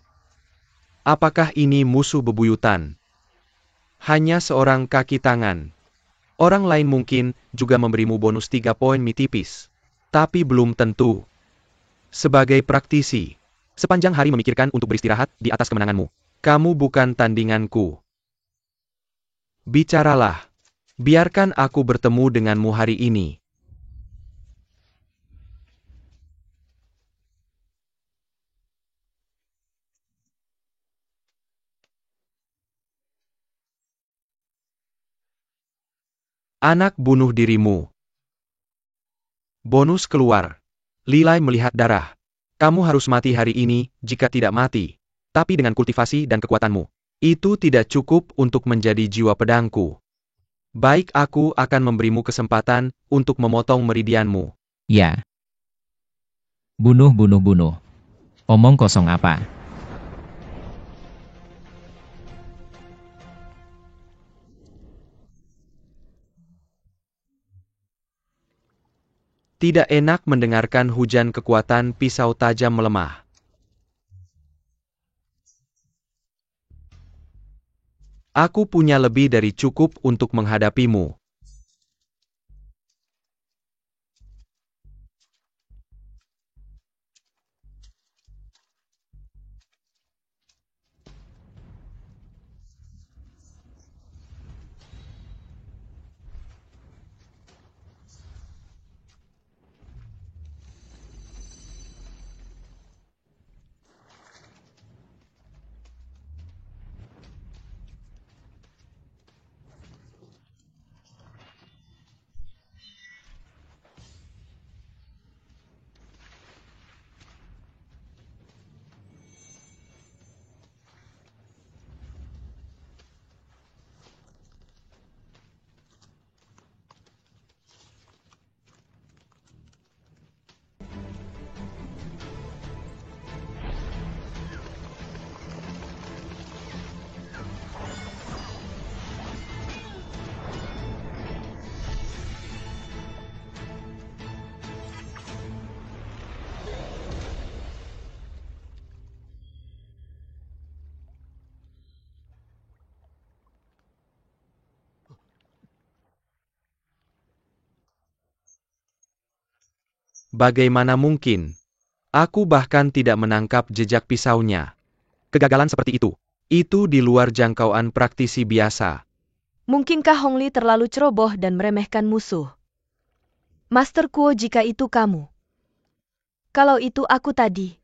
Apakah ini musuh bebuyutan? Hanya seorang kaki tangan. Orang lain mungkin juga memberimu bonus 3 poin mi tipis. Tapi belum tentu. Sebagai praktisi, sepanjang hari memikirkan untuk beristirahat di atas kemenanganmu. Kamu bukan tandinganku. Bicaralah. Biarkan aku bertemu denganmu hari ini. Anak bunuh dirimu. Bonus keluar. Lilai melihat darah. Kamu harus mati hari ini, jika tidak mati. Tapi dengan kultivasi dan kekuatanmu, itu tidak cukup untuk menjadi jiwa pedangku. Baik, aku akan memberimu kesempatan untuk memotong meridianmu. Ya. Bunuh. Omong kosong apa? Tidak enak mendengarkan hujan kekuatan pisau tajam melemah. Aku punya lebih dari cukup untuk menghadapimu. Bagaimana mungkin? Aku bahkan tidak menangkap jejak pisaunya. Kegagalan seperti itu di luar jangkauan praktisi biasa. Mungkinkah Hong Li terlalu ceroboh dan meremehkan musuh? Master Kuo, jika itu kamu. Kalau itu aku tadi.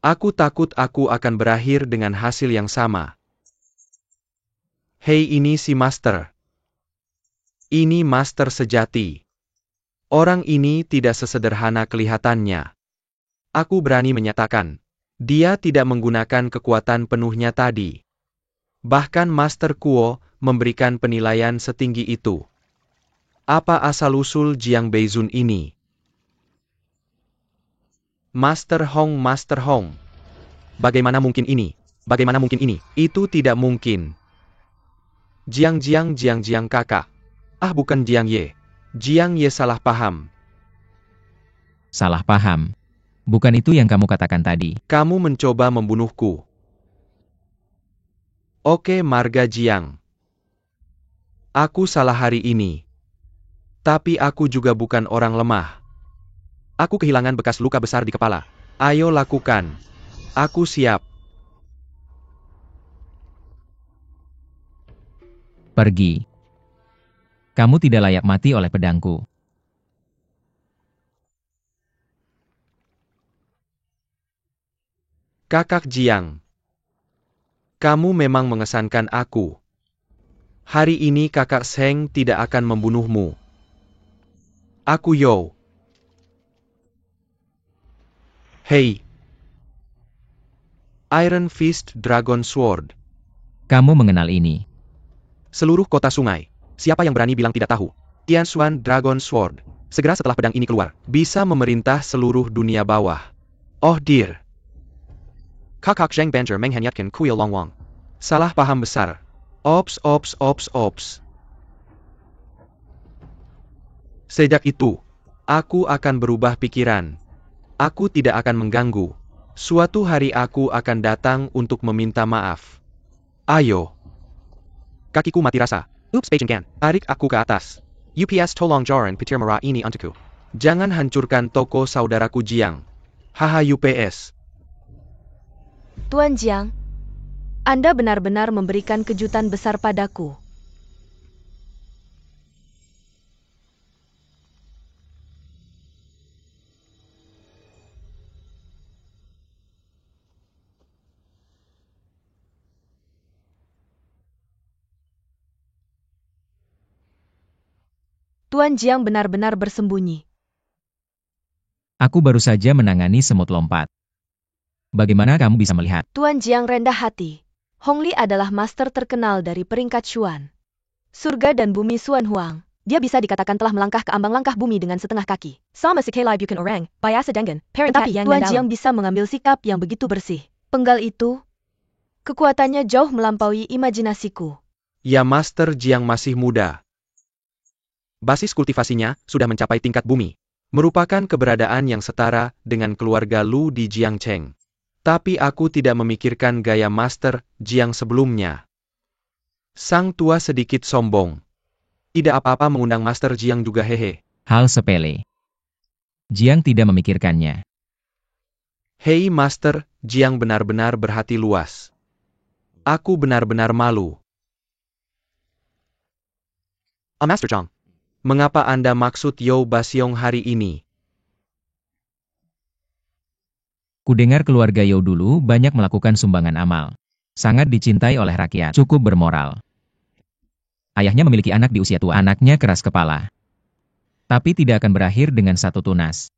Aku takut aku akan berakhir dengan hasil yang sama. Hei, ini si Master. Ini Master sejati. Orang ini tidak sesederhana kelihatannya. Aku berani menyatakan, dia tidak menggunakan kekuatan penuhnya tadi. Bahkan Master Kuo memberikan penilaian setinggi itu. Apa asal-usul Jiang Beizun ini? Master Hong. Bagaimana mungkin ini? Bagaimana mungkin ini? Itu tidak mungkin. Jiang kakak. Ah, bukan Jiang Ye. Jiang Ye salah paham. Salah paham. Bukan itu yang kamu katakan tadi. Kamu mencoba membunuhku. Oke, Marga Jiang. Aku salah hari ini. Tapi aku juga bukan orang lemah. Aku kehilangan bekas luka besar di kepala. Ayo lakukan. Aku siap. Pergi. Kamu tidak layak mati oleh pedangku. Kakak Jiang. Kamu memang mengesankan aku. Hari ini kakak Sheng tidak akan membunuhmu. Aku Yo. Hei. Iron Fist Dragon Sword. Kamu mengenal ini. Seluruh kota sungai. Siapa yang berani bilang tidak tahu? Tianshuan Dragon Sword. Segera setelah pedang ini keluar, bisa memerintah seluruh dunia bawah. Oh dear. Kakak Zheng Banjer menghanyatkan kuil Long Wang. Salah paham besar. Ops. Sejak itu, aku akan berubah pikiran. Aku tidak akan mengganggu. Suatu hari aku akan datang untuk meminta maaf. Ayo. Kakiku mati rasa. Oops, Beijing Gan. Tarik aku ke atas. UPS tolong joran petir merah ini untukku. Jangan hancurkan toko saudaraku Jiang. Haha UPS. Tuan Jiang, Anda benar-benar memberikan kejutan besar padaku. Tuan Jiang benar-benar bersembunyi. Aku baru saja menangani semut lompat. Bagaimana kamu bisa melihat? Tuan Jiang rendah hati. Hong Li adalah master terkenal dari peringkat Xuan. Surga dan bumi Xuan Huang. Dia bisa dikatakan telah melangkah ke ambang langkah bumi dengan setengah kaki. Sama sekelai bukan orang, biasa dengan, tapi Tuan Jiang bisa mengambil sikap yang begitu bersih. Penggal itu, kekuatannya jauh melampaui imajinasiku. Ya, Master Jiang masih muda. Basis kultivasinya sudah mencapai tingkat bumi. Merupakan keberadaan yang setara dengan keluarga Lu di Jiangcheng. Tapi aku tidak memikirkan gaya Master Jiang sebelumnya. Sang tua sedikit sombong. Tidak apa-apa mengundang Master Jiang juga hehe. Hal sepele. Jiang tidak memikirkannya. Hei Master, Jiang benar-benar berhati luas. Aku benar-benar malu. Master Jiang. Mengapa Anda maksud Yo Basyong hari ini? Kudengar keluarga Yo dulu banyak melakukan sumbangan amal. Sangat dicintai oleh rakyat, cukup bermoral. Ayahnya memiliki anak di usia tua, anaknya keras kepala. Tapi tidak akan berakhir dengan satu tunas.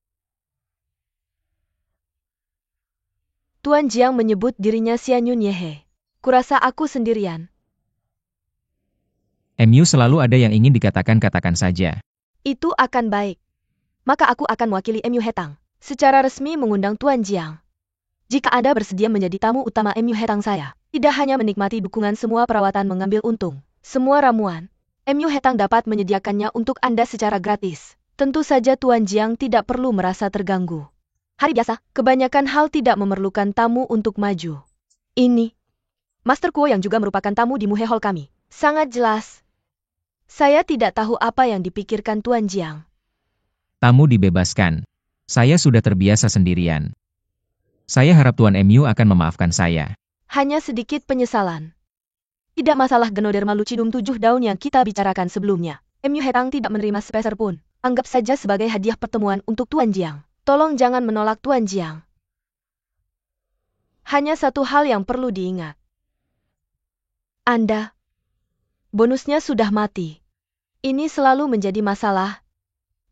Tuan Jiang menyebut dirinya Xianyun Yehe. Kurasa aku sendirian. MU selalu ada yang ingin dikatakan saja. Itu akan baik. Maka aku akan mewakili MU Hetang. Secara resmi mengundang Tuan Jiang. Jika Anda bersedia menjadi tamu utama MU Hetang saya, tidak hanya menikmati dukungan semua perawatan mengambil untung, semua ramuan, MU Hetang dapat menyediakannya untuk Anda secara gratis. Tentu saja Tuan Jiang tidak perlu merasa terganggu. Hari biasa, kebanyakan hal tidak memerlukan tamu untuk maju. Ini, Master Kuo yang juga merupakan tamu di Muhe Hall kami. Sangat jelas. Saya tidak tahu apa yang dipikirkan Tuan Jiang. Tamu dibebaskan. Saya sudah terbiasa sendirian. Saya harap Tuan MU akan memaafkan saya. Hanya sedikit penyesalan. Tidak masalah Ganoderma lucidum 7 daun yang kita bicarakan sebelumnya. MU Hetang tidak menerima sepeser pun. Anggap saja sebagai hadiah pertemuan untuk Tuan Jiang. Tolong jangan menolak Tuan Jiang. Hanya satu hal yang perlu diingat. Anda, bonusnya sudah mati. Ini selalu menjadi masalah.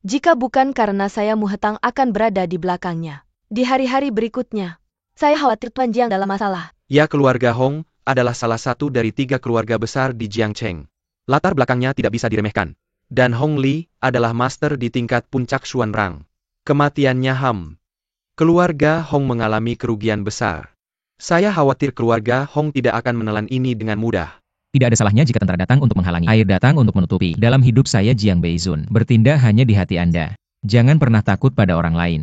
Jika bukan karena saya Mu Hetang akan berada di belakangnya. Di hari-hari berikutnya, saya khawatir Tuan Jiang dalam masalah. Ya, keluarga Hong adalah salah satu dari 3 keluarga besar di Jiangcheng. Latar belakangnya tidak bisa diremehkan. Dan Hong Li adalah master di tingkat puncak Xuan Rang. Kematiannya keluarga Hong mengalami kerugian besar. Saya khawatir keluarga Hong tidak akan menelan ini dengan mudah. Tidak ada salahnya jika tentara datang untuk menghalangi. Air datang untuk menutupi. Dalam hidup saya Jiang Beizun. Bertindak hanya di hati Anda. Jangan pernah takut pada orang lain.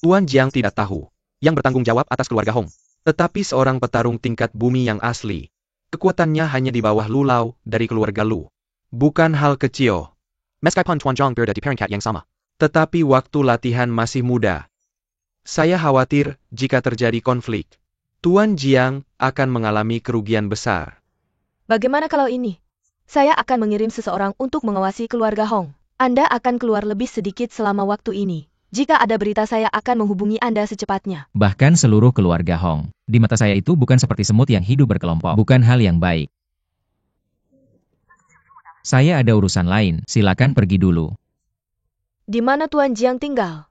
Tuan Jiang tidak tahu yang bertanggung jawab atas keluarga Hong. Tetapi seorang petarung tingkat bumi yang asli. Kekuatannya hanya di bawah Lu Lao dari keluarga Lu. Bukan hal kecil. Meskipun Tuan Jiang berada di peringkat yang sama. Tetapi waktu latihan masih muda. Saya khawatir jika terjadi konflik, Tuan Jiang akan mengalami kerugian besar. Bagaimana kalau ini? Saya akan mengirim seseorang untuk mengawasi keluarga Hong. Anda akan keluar lebih sedikit selama waktu ini. Jika ada berita saya akan menghubungi Anda secepatnya. Bahkan seluruh keluarga Hong. Di mata saya itu bukan seperti semut yang hidup berkelompok. Bukan hal yang baik. Saya ada urusan lain, silakan pergi dulu. Di mana Tuan Jiang tinggal?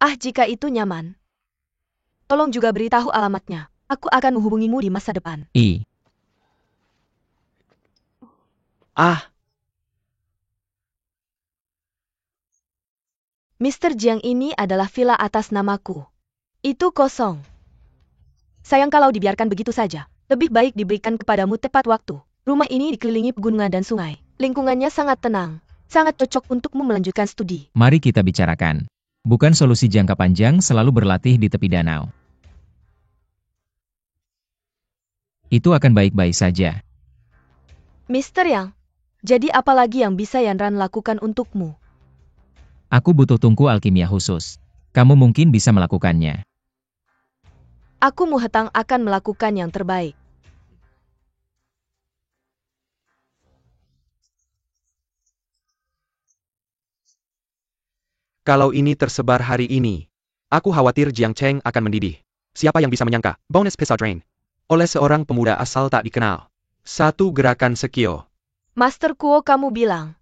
Jika itu nyaman. Tolong juga beritahu alamatnya. Aku akan menghubungimu di masa depan. Mr. Jiang ini adalah villa atas namaku. Itu kosong. Sayang kalau dibiarkan begitu saja. Lebih baik diberikan kepadamu tepat waktu. Rumah ini dikelilingi pegunungan dan sungai. Lingkungannya sangat tenang. Sangat cocok untukmu melanjutkan studi. Mari kita bicarakan. Bukan solusi jangka panjang selalu berlatih di tepi danau. Itu akan baik-baik saja. Mr. Yang, jadi apa lagi yang bisa Yanran lakukan untukmu? Aku butuh tungku alkimia khusus. Kamu mungkin bisa melakukannya. Aku Mu Hetang akan melakukan yang terbaik. Kalau ini tersebar hari ini, aku khawatir Jiangcheng akan mendidih. Siapa yang bisa menyangka, bonus Pistol Drain oleh seorang pemuda asal tak dikenal. Satu gerakan skill. Master Kuo kamu bilang.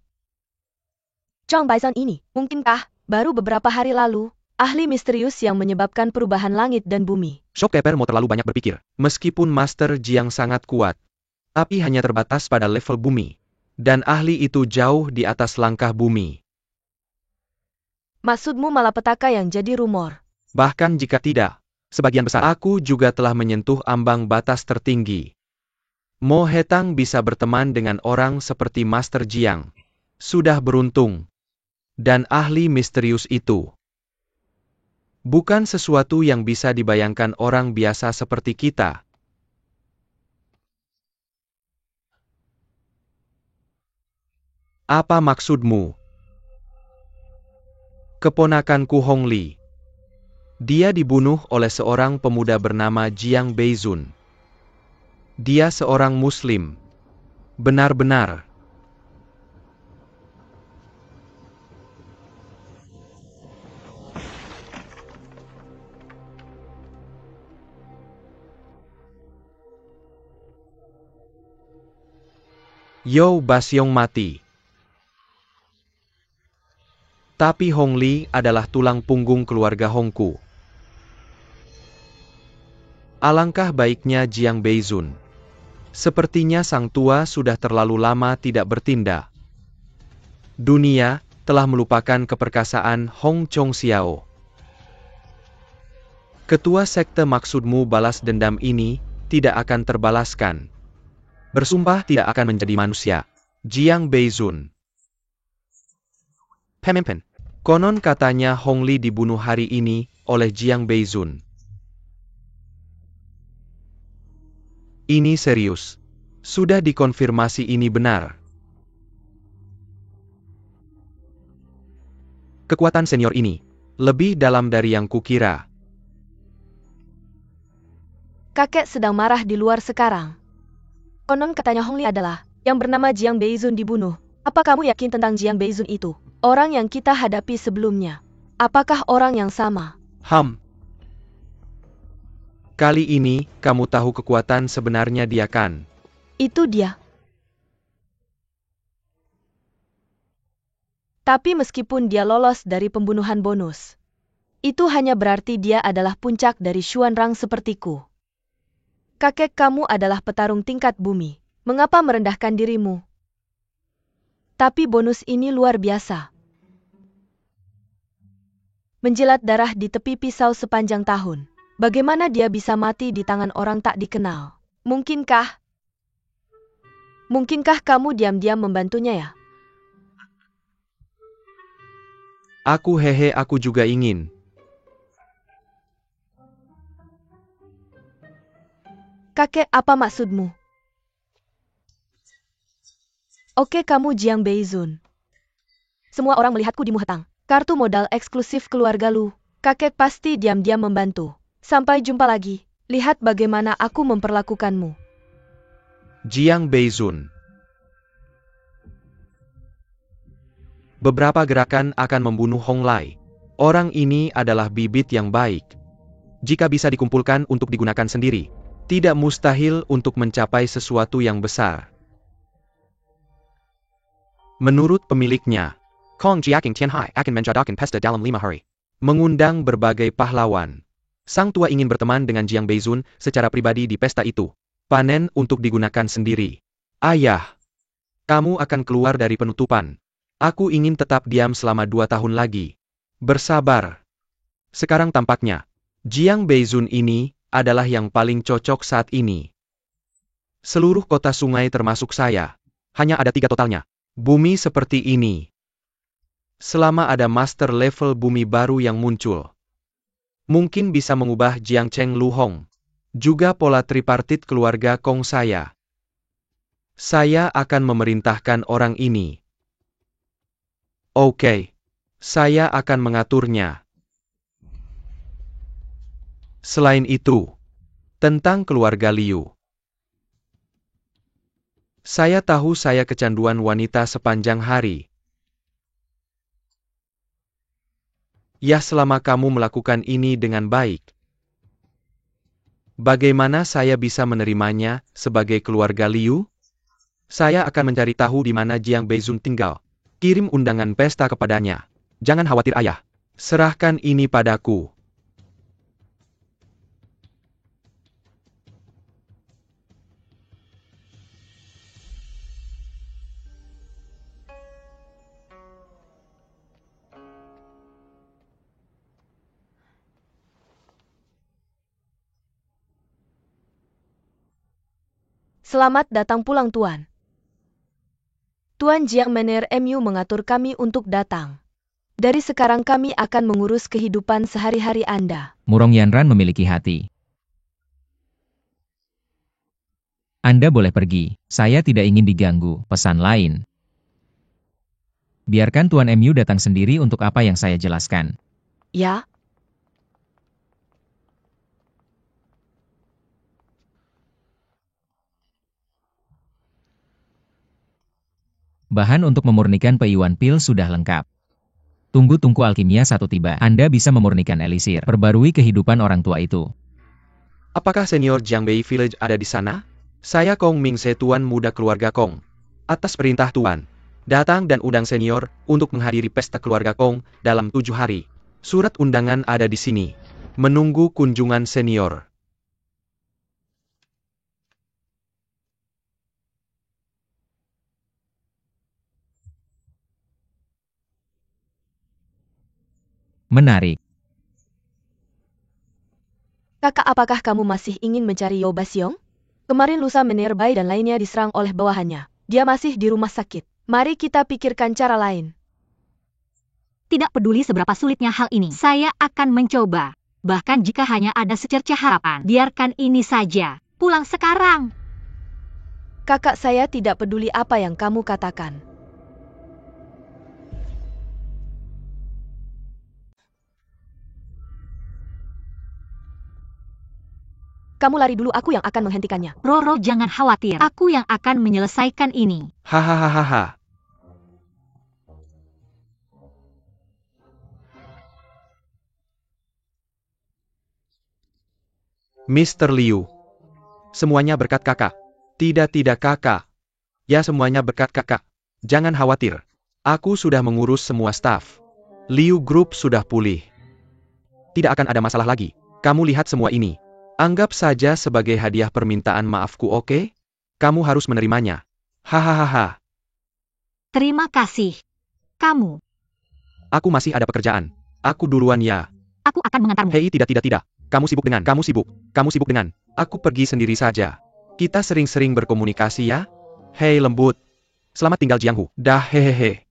Zhang Baizan ini, mungkinkah, baru beberapa hari lalu, ahli misterius yang menyebabkan perubahan langit dan bumi. Shopkeeper mau terlalu banyak berpikir. Meskipun Master Jiang sangat kuat, tapi hanya terbatas pada level bumi. Dan ahli itu jauh di atas langkah bumi. Maksudmu malapetaka yang jadi rumor? Bahkan jika tidak, sebagian besar aku juga telah menyentuh ambang batas tertinggi. Mo Hetang bisa berteman dengan orang seperti Master Jiang. Sudah beruntung. Dan ahli misterius itu bukan sesuatu yang bisa dibayangkan orang biasa seperti kita. Apa maksudmu? Keponakanku Hong Li. Dia dibunuh oleh seorang pemuda bernama Jiang Beizun. Dia seorang Muslim. Benar-benar. Yo Basyong mati. Tapi Hong Li adalah tulang punggung keluarga Hongku. Alangkah baiknya Jiang Beizun. Sepertinya sang tua sudah terlalu lama tidak bertindak. Dunia telah melupakan keperkasaan Hong Chong Xiao. Ketua sekte maksudmu balas dendam ini tidak akan terbalaskan. Bersumpah tidak akan menjadi manusia. Jiang Beizun. Pemimpin. Konon katanya Hong Li dibunuh hari ini oleh Jiang Beizun. Ini serius. Sudah dikonfirmasi ini benar. Kekuatan senior ini lebih dalam dari yang kukira. Kakek sedang marah di luar sekarang. Konon katanya Hong Li adalah yang bernama Jiang Beizun dibunuh. Apa kamu yakin tentang Jiang Beizun itu? Orang yang kita hadapi sebelumnya. Apakah orang yang sama? Kali ini, kamu tahu kekuatan sebenarnya dia kan? Itu dia. Tapi meskipun dia lolos dari pembunuhan bonus, itu hanya berarti dia adalah puncak dari Xuan Rang sepertiku. Kakek kamu adalah petarung tingkat bumi. Mengapa merendahkan dirimu? Tapi bonus ini luar biasa. Menjilat darah di tepi pisau sepanjang tahun. Bagaimana dia bisa mati di tangan orang tak dikenal? Mungkinkah kamu diam-diam membantunya ya? Aku juga ingin. Kakek, apa maksudmu? Oke, kamu Jiang Beizun. Semua orang melihatku di Muhetang. Kartu modal eksklusif keluarga Lu. Kakek pasti diam-diam membantu. Sampai jumpa lagi. Lihat bagaimana aku memperlakukanmu. Jiang Beizun. Beberapa gerakan akan membunuh Hong Lai. Orang ini adalah bibit yang baik. Jika bisa dikumpulkan untuk digunakan sendiri, tidak mustahil untuk mencapai sesuatu yang besar. Menurut pemiliknya, Kong Jiaking Tianhai akan menjadikan pesta dalam 5 hari. mengundang berbagai pahlawan. Sang tua ingin berteman dengan Jiang Beizun secara pribadi di pesta itu. Panen untuk digunakan sendiri. Ayah, kamu akan keluar dari penutupan. Aku ingin tetap diam selama 2 tahun lagi. Bersabar. Sekarang tampaknya, Jiang Beizun ini adalah yang paling cocok saat ini. Seluruh kota sungai termasuk saya. Hanya ada 3 totalnya. Bumi seperti ini. Selama ada master level bumi baru yang muncul, mungkin bisa mengubah Jiang Cheng Lu Hong. Juga pola tripartit keluarga Kong saya. Saya akan memerintahkan orang ini. Oke. Saya akan mengaturnya. Selain itu, tentang keluarga Liu. Saya tahu saya kecanduan wanita sepanjang hari. Ya, selama kamu melakukan ini dengan baik. Bagaimana saya bisa menerimanya sebagai keluarga Liu? Saya akan mencari tahu di mana Jiang Beizun tinggal. Kirim undangan pesta kepadanya. Jangan khawatir, ayah. Serahkan ini padaku. Selamat datang pulang, Tuan. Tuan Jiang Mener MU mengatur kami untuk datang. Dari sekarang kami akan mengurus kehidupan sehari-hari Anda. Murong Yanran memiliki hati. Anda boleh pergi, saya tidak ingin diganggu, pesan lain. Biarkan Tuan MU datang sendiri untuk apa yang saya jelaskan. Ya? Bahan untuk memurnikan Peiwan Pil sudah lengkap. Tunggu tungku alkimia satu tiba. Anda bisa memurnikan elisir. Perbarui kehidupan orang tua itu. Apakah senior Jiangbei Village ada di sana? Saya Kong Mingse, tuan muda keluarga Kong. Atas perintah tuan, datang dan undang senior untuk menghadiri pesta keluarga Kong dalam 7 hari. Surat undangan ada di sini. Menunggu kunjungan senior. Menarik. Kakak, apakah kamu masih ingin mencari Yo Basyong? Kemarin lusa Mener Bai dan lainnya diserang oleh bawahannya. Dia masih di rumah sakit. Mari kita pikirkan cara lain. Tidak peduli seberapa sulitnya hal ini, saya akan mencoba. Bahkan jika hanya ada secercah harapan, biarkan ini saja. Pulang sekarang. Kakak, saya tidak peduli apa yang kamu katakan. Kamu lari dulu, aku yang akan menghentikannya. Roro, jangan khawatir. Aku yang akan menyelesaikan ini. Hahaha. Mr. Liu. Semuanya berkat kakak. Tidak kakak. Ya, semuanya berkat kakak. Jangan khawatir. Aku sudah mengurus semua staf. Liu Group sudah pulih. Tidak akan ada masalah lagi. Kamu lihat semua ini. Anggap saja sebagai hadiah permintaan maafku, oke? Kamu harus menerimanya. Hahaha. Terima kasih. Kamu. Aku masih ada pekerjaan. Aku duluan ya. Aku akan mengantarmu. Hei, tidak. Kamu sibuk dengan. Aku pergi sendiri saja. Kita sering-sering berkomunikasi ya. Hei lembut. Selamat tinggal Jianghu. Dah hehehe.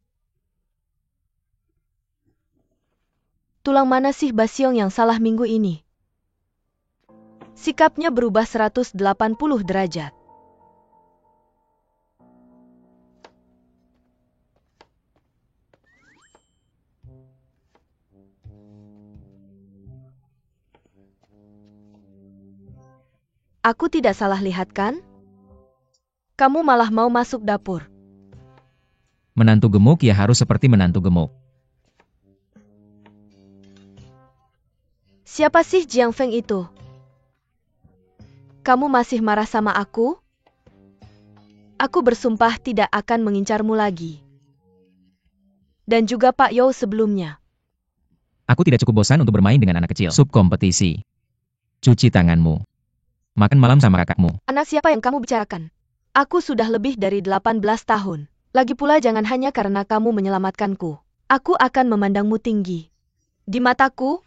Tulang mana sih Basyong yang salah minggu ini? Sikapnya berubah 180 derajat. Aku tidak salah lihat kan? Kamu malah mau masuk dapur. Menantu gemuk ya harus seperti menantu gemuk. Siapa sih Jiang Feng itu? Kamu masih marah sama aku? Aku bersumpah tidak akan mengincarmu lagi. Dan juga Pak You sebelumnya. Aku tidak cukup bosan untuk bermain dengan anak kecil. Subkompetisi. Cuci tanganmu. Makan malam sama kakakmu. Anak siapa yang kamu bicarakan? Aku sudah lebih dari 18 tahun. Lagi pula jangan hanya karena kamu menyelamatkanku. Aku akan memandangmu tinggi. Di mataku,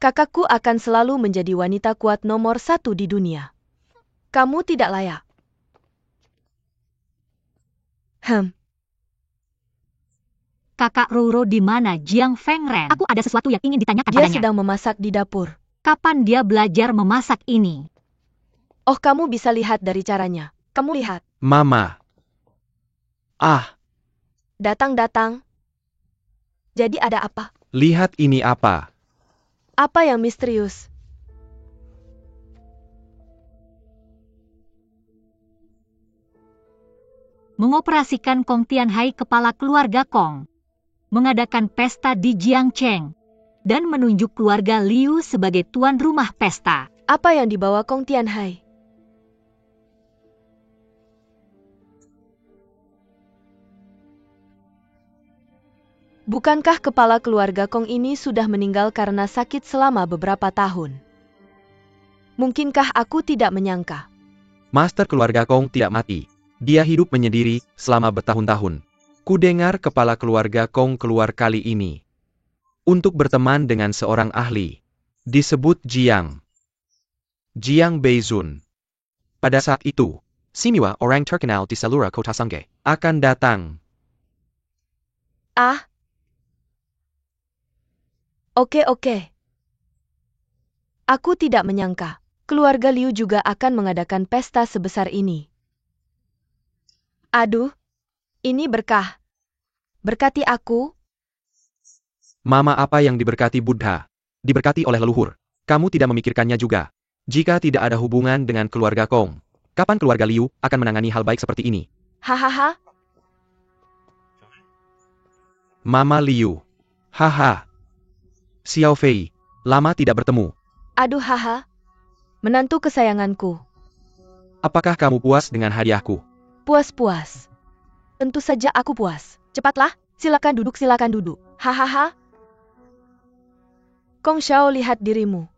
kakakku akan selalu menjadi wanita kuat nomor 1 di dunia. Kamu tidak layak. Kakak Roro di mana Jiang Feng Ren? Aku ada sesuatu yang ingin ditanyakan Dia padanya. sedang memasak di dapur. Kapan dia belajar memasak ini? Oh, kamu bisa lihat dari caranya. Kamu lihat. Mama. Datang. Jadi ada apa? Lihat ini apa? Apa yang misterius? Mengoperasikan Kong Tianhai, kepala keluarga Kong. Mengadakan pesta di Jiangcheng. Dan menunjuk keluarga Liu sebagai tuan rumah pesta. Apa yang dibawa Kong Tianhai? Bukankah kepala keluarga Kong ini sudah meninggal karena sakit selama beberapa tahun? Mungkinkah aku tidak menyangka? Master keluarga Kong tidak mati. Dia hidup menyendiri selama bertahun-tahun. Kudengar kepala keluarga Kong keluar kali ini untuk berteman dengan seorang ahli. Disebut Jiang Beizun. Pada saat itu, Simiwa, orang terkenal di seluruh kota Sangge, akan datang. Oke. Aku tidak menyangka, keluarga Liu juga akan mengadakan pesta sebesar ini. Aduh, ini berkah. Berkati aku. Mama, apa yang diberkati Buddha? Diberkati oleh leluhur. Kamu tidak memikirkannya juga. Jika tidak ada hubungan dengan keluarga Kong, kapan keluarga Liu akan menangani hal baik seperti ini? Hahaha. Mama Liu. Haha. Xiao Fei, lama tidak bertemu. Aduh, haha. Menantu kesayanganku. Apakah kamu puas dengan hadiahku? Puas. Tentu saja aku puas. Cepatlah, silakan duduk. Hahaha. Kong Xiao, lihat dirimu.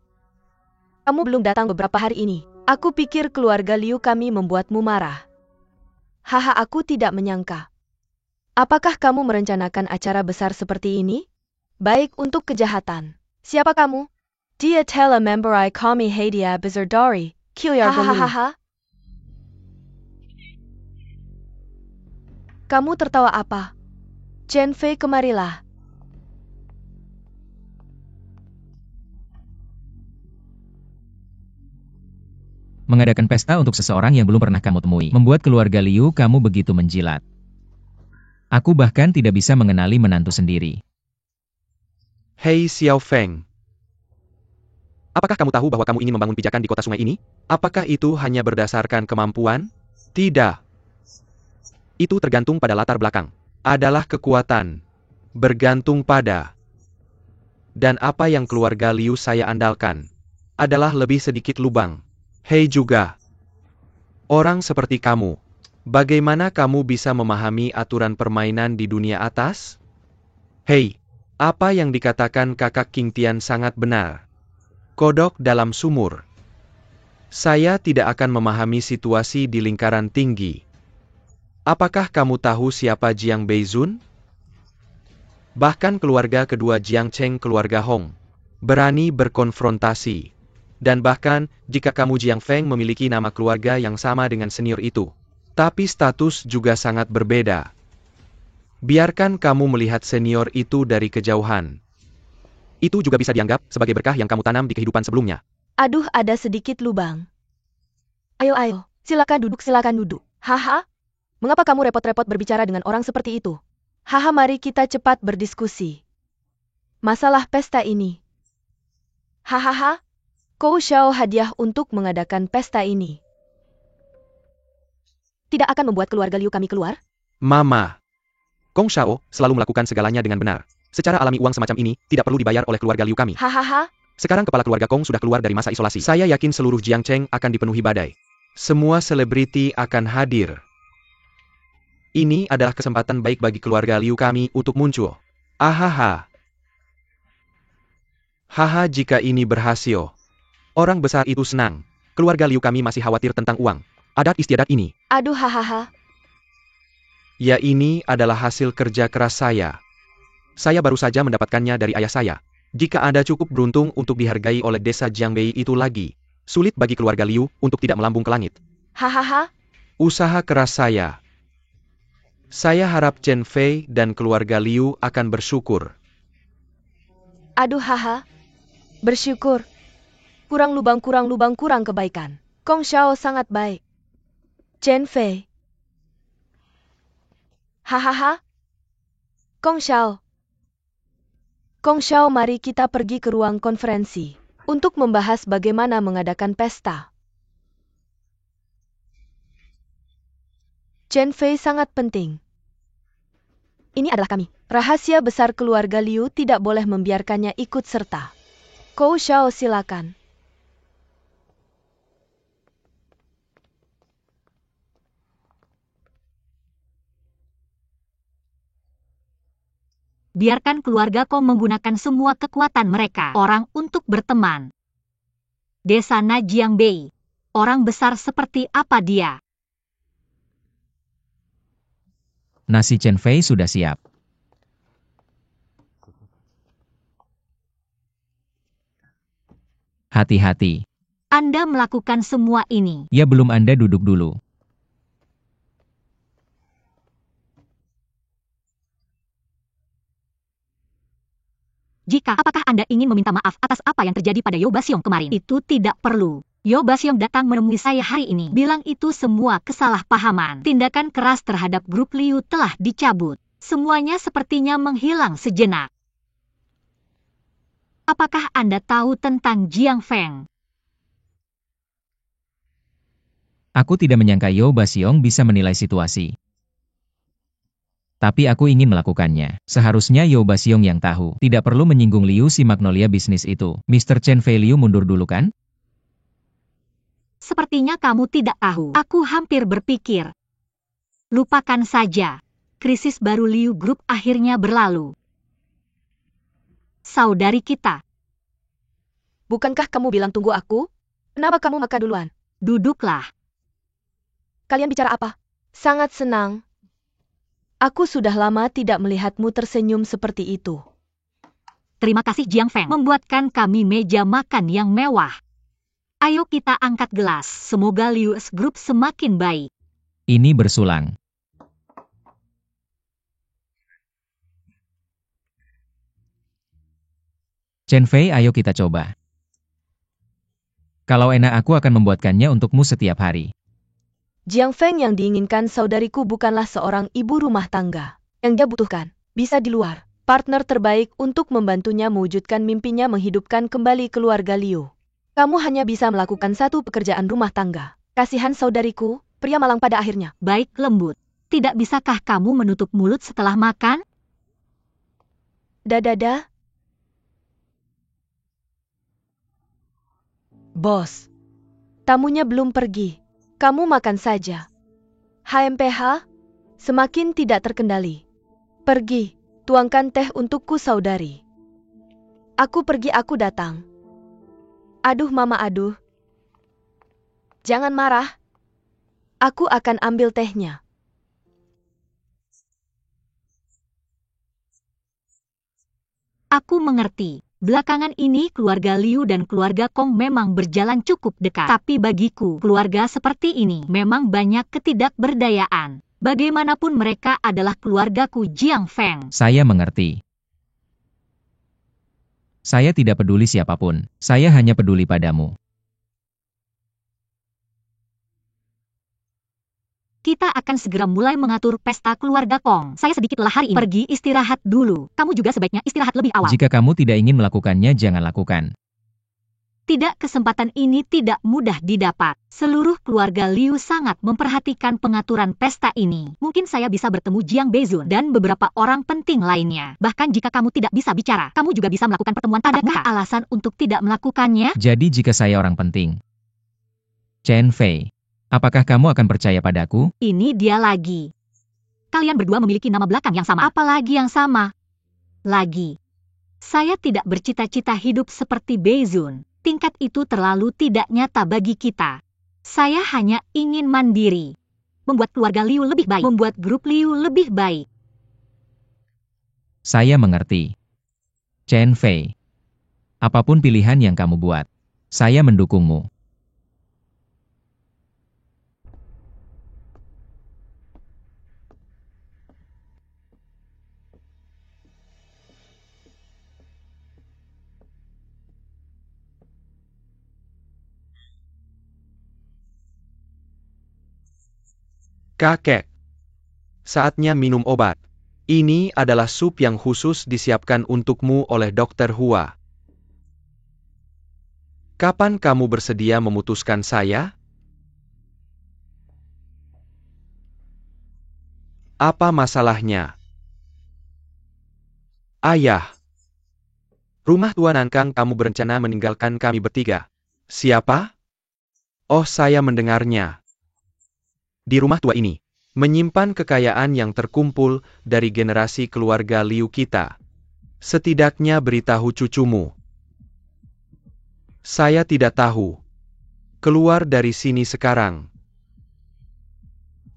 Kamu belum datang beberapa hari ini. Aku pikir keluarga Liu kami membuatmu marah. Haha, aku tidak menyangka. Apakah kamu merencanakan acara besar seperti ini? Baik untuk kejahatan. Siapa kamu? Dia telah memberi kami hadiah besar dari keluarga Liu. Kamu tertawa apa? Chen Fei, kemarilah. Mengadakan pesta untuk seseorang yang belum pernah kamu temui. Membuat keluarga Liu kamu begitu menjilat. Aku bahkan tidak bisa mengenali menantu sendiri. Hei Xiao Feng. Apakah kamu tahu bahwa kamu ingin membangun pijakan di kota sungai ini? Apakah itu hanya berdasarkan kemampuan? Tidak. Itu tergantung pada latar belakang. Adalah kekuatan. Bergantung pada. Dan apa yang keluarga Liu saya andalkan. Adalah lebih sedikit lubang. Hei juga. Orang seperti kamu. Bagaimana kamu bisa memahami aturan permainan di dunia atas? Hei, apa yang dikatakan kakak King Tian sangat benar. Kodok dalam sumur. Saya tidak akan memahami situasi di lingkaran tinggi. Apakah kamu tahu siapa Jiang Beizun? Bahkan keluarga kedua Jiang Cheng, keluarga Hong, berani berkonfrontasi. Dan bahkan, jika kamu Jiang Feng memiliki nama keluarga yang sama dengan senior itu. Tapi status juga sangat berbeda. Biarkan kamu melihat senior itu dari kejauhan. Itu juga bisa dianggap sebagai berkah yang kamu tanam di kehidupan sebelumnya. Aduh, ada sedikit lubang. Ayo, silakan duduk. Haha. Mengapa kamu repot-repot berbicara dengan orang seperti itu? Haha, mari kita cepat berdiskusi. Masalah pesta ini. Hahaha. Kou Xiao hadiah untuk mengadakan pesta ini. Tidak akan membuat keluarga Liu kami keluar? Mama. Kong Xiao selalu melakukan segalanya dengan benar. Secara alami uang semacam ini tidak perlu dibayar oleh keluarga Liu kami. Hahaha. Sekarang kepala keluarga Kong sudah keluar dari masa isolasi. Saya yakin seluruh Jiang Cheng akan dipenuhi badai. Semua selebriti akan hadir. Ini adalah kesempatan baik bagi keluarga Liu kami untuk muncul. Ahaha. Haha, jika ini berhasil. Orang besar itu senang. Keluarga Liu kami masih khawatir tentang uang. Adat istiadat ini. Aduh, hahaha. Ya, ini adalah hasil kerja keras saya. Saya baru saja mendapatkannya dari ayah saya. Jika Anda cukup beruntung untuk dihargai oleh desa Jiangbei itu lagi, sulit bagi keluarga Liu untuk tidak melambung ke langit. Hahaha. Usaha keras saya. Saya harap Chen Fei dan keluarga Liu akan bersyukur. Aduh, haha. Bersyukur. Kurang lubang, kurang kebaikan. Kong Xiao sangat baik. Chen Fei. Hahaha. Kong Xiao. Kong Xiao, mari kita pergi ke ruang konferensi untuk membahas bagaimana mengadakan pesta. Chen Fei sangat penting. Ini adalah kami. Rahasia besar keluarga Liu, tidak boleh membiarkannya ikut serta. Kou Xiao, silakan. Biarkan keluarga kau menggunakan semua kekuatan mereka, orang untuk berteman. Desa Jiangbei. Orang besar seperti apa dia? Nasi Chen Fei sudah siap. Hati-hati. Anda melakukan semua ini. Ya, belum, Anda duduk dulu. Apakah Anda ingin meminta maaf atas apa yang terjadi pada Yo Baxiong kemarin? Itu tidak perlu. Yo Baxiong datang menemui saya hari ini. Bilang itu semua kesalahpahaman. Tindakan keras terhadap grup Liu telah dicabut. Semuanya sepertinya menghilang sejenak. Apakah Anda tahu tentang Jiang Feng? Aku tidak menyangka Yo Baxiong bisa menilai situasi. Tapi aku ingin melakukannya. Seharusnya Yo Baxiong yang tahu. Tidak perlu menyinggung Liu si Magnolia bisnis itu. Mr. Chen Fei, Liu mundur dulu kan? Sepertinya kamu tidak tahu. Aku hampir berpikir. Lupakan saja. Krisis baru Liu Group akhirnya berlalu. Saudari kita. Bukankah kamu bilang tunggu aku? Kenapa kamu makan duluan? Duduklah. Kalian bicara apa? Sangat senang. Aku sudah lama tidak melihatmu tersenyum seperti itu. Terima kasih Jiang Feng membuatkan kami meja makan yang mewah. Ayo kita angkat gelas. Semoga Liu Group semakin baik. Ini bersulang. Chen Fei, ayo kita coba. Kalau enak aku akan membuatkannya untukmu setiap hari. Jiang Feng yang diinginkan saudariku bukanlah seorang ibu rumah tangga. Yang dia butuhkan, bisa di luar. Partner terbaik untuk membantunya mewujudkan mimpinya menghidupkan kembali keluarga Liu. Kamu hanya bisa melakukan satu pekerjaan rumah tangga. Kasihan saudariku, pria malang pada akhirnya. Baik lembut. Tidak bisakah kamu menutup mulut setelah makan? Dadada. Bos. Tamunya belum pergi. Kamu makan saja. HMPH, semakin tidak terkendali. Pergi, tuangkan teh untukku saudari. Aku pergi, aku datang. Aduh mama, aduh. Jangan marah. Aku akan ambil tehnya. Aku mengerti. Belakangan ini keluarga Liu dan keluarga Kong memang berjalan cukup dekat. Tapi bagiku, keluarga seperti ini memang banyak ketidakberdayaan. Bagaimanapun mereka adalah keluargaku Jiang Feng. Saya mengerti. Saya tidak peduli siapapun. Saya hanya peduli padamu. Kita akan segera mulai mengatur pesta keluarga Kong. Saya sedikit lelah hari ini. Pergi istirahat dulu. Kamu juga sebaiknya istirahat lebih awal. Jika kamu tidak ingin melakukannya, jangan lakukan. Tidak, kesempatan ini tidak mudah didapat. Seluruh keluarga Liu sangat memperhatikan pengaturan pesta ini. Mungkin saya bisa bertemu Jiang Beizun dan beberapa orang penting lainnya. Bahkan jika kamu tidak bisa bicara, kamu juga bisa melakukan pertemuan tatap muka. Adakah alasan untuk tidak melakukannya? Jadi jika saya orang penting, Chen Fei, apakah kamu akan percaya padaku? Ini dia lagi. Kalian berdua memiliki nama belakang yang sama. Apalagi yang sama? Lagi. Saya tidak bercita-cita hidup seperti Beizun. Tingkat itu terlalu tidak nyata bagi kita. Saya hanya ingin mandiri. Membuat keluarga Liu lebih baik. Membuat grup Liu lebih baik. Saya mengerti. Chen Fei, apapun pilihan yang kamu buat, saya mendukungmu. Kakek. Saatnya minum obat. Ini adalah sup yang khusus disiapkan untukmu oleh Dokter Hua. Kapan kamu bersedia memutuskan saya? Apa masalahnya? Ayah. Rumah Tua Nankang kamu berencana meninggalkan kami bertiga. Siapa? Oh, saya mendengarnya. Di rumah tua ini, menyimpan kekayaan yang terkumpul dari generasi keluarga Liu kita. Setidaknya beritahu cucumu. Saya tidak tahu. Keluar dari sini sekarang.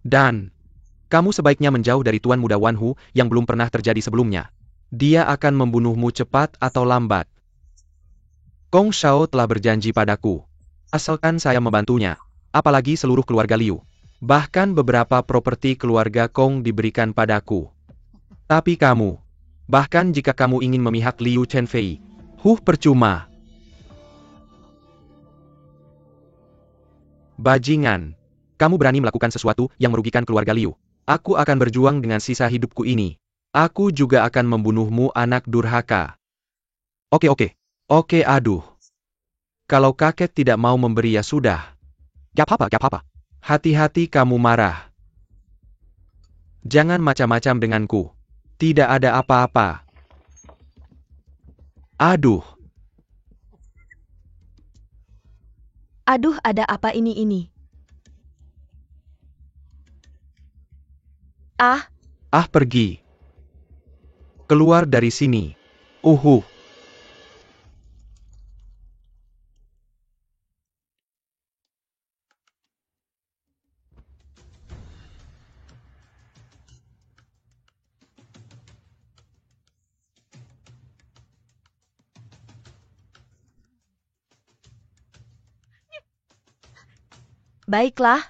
Dan, kamu sebaiknya menjauh dari Tuan Muda Wan Hu yang belum pernah terjadi sebelumnya. Dia akan membunuhmu cepat atau lambat. Kong Shao telah berjanji padaku. Asalkan saya membantunya. Apalagi seluruh keluarga Liu. Bahkan beberapa properti keluarga Kong diberikan padaku. Tapi kamu, bahkan jika kamu ingin memihak Liu Chenfei, percuma. Bajingan, kamu berani melakukan sesuatu yang merugikan keluarga Liu. Aku akan berjuang dengan sisa hidupku ini. Aku juga akan membunuhmu, anak durhaka. Oke, aduh. Kalau kakek tidak mau memberi ya sudah. Gak apa-apa. Hati-hati kamu marah. Jangan macam-macam denganku. Tidak ada apa-apa. Aduh. Aduh, ada apa ini? Ah, Pergi. Keluar dari sini. baiklah.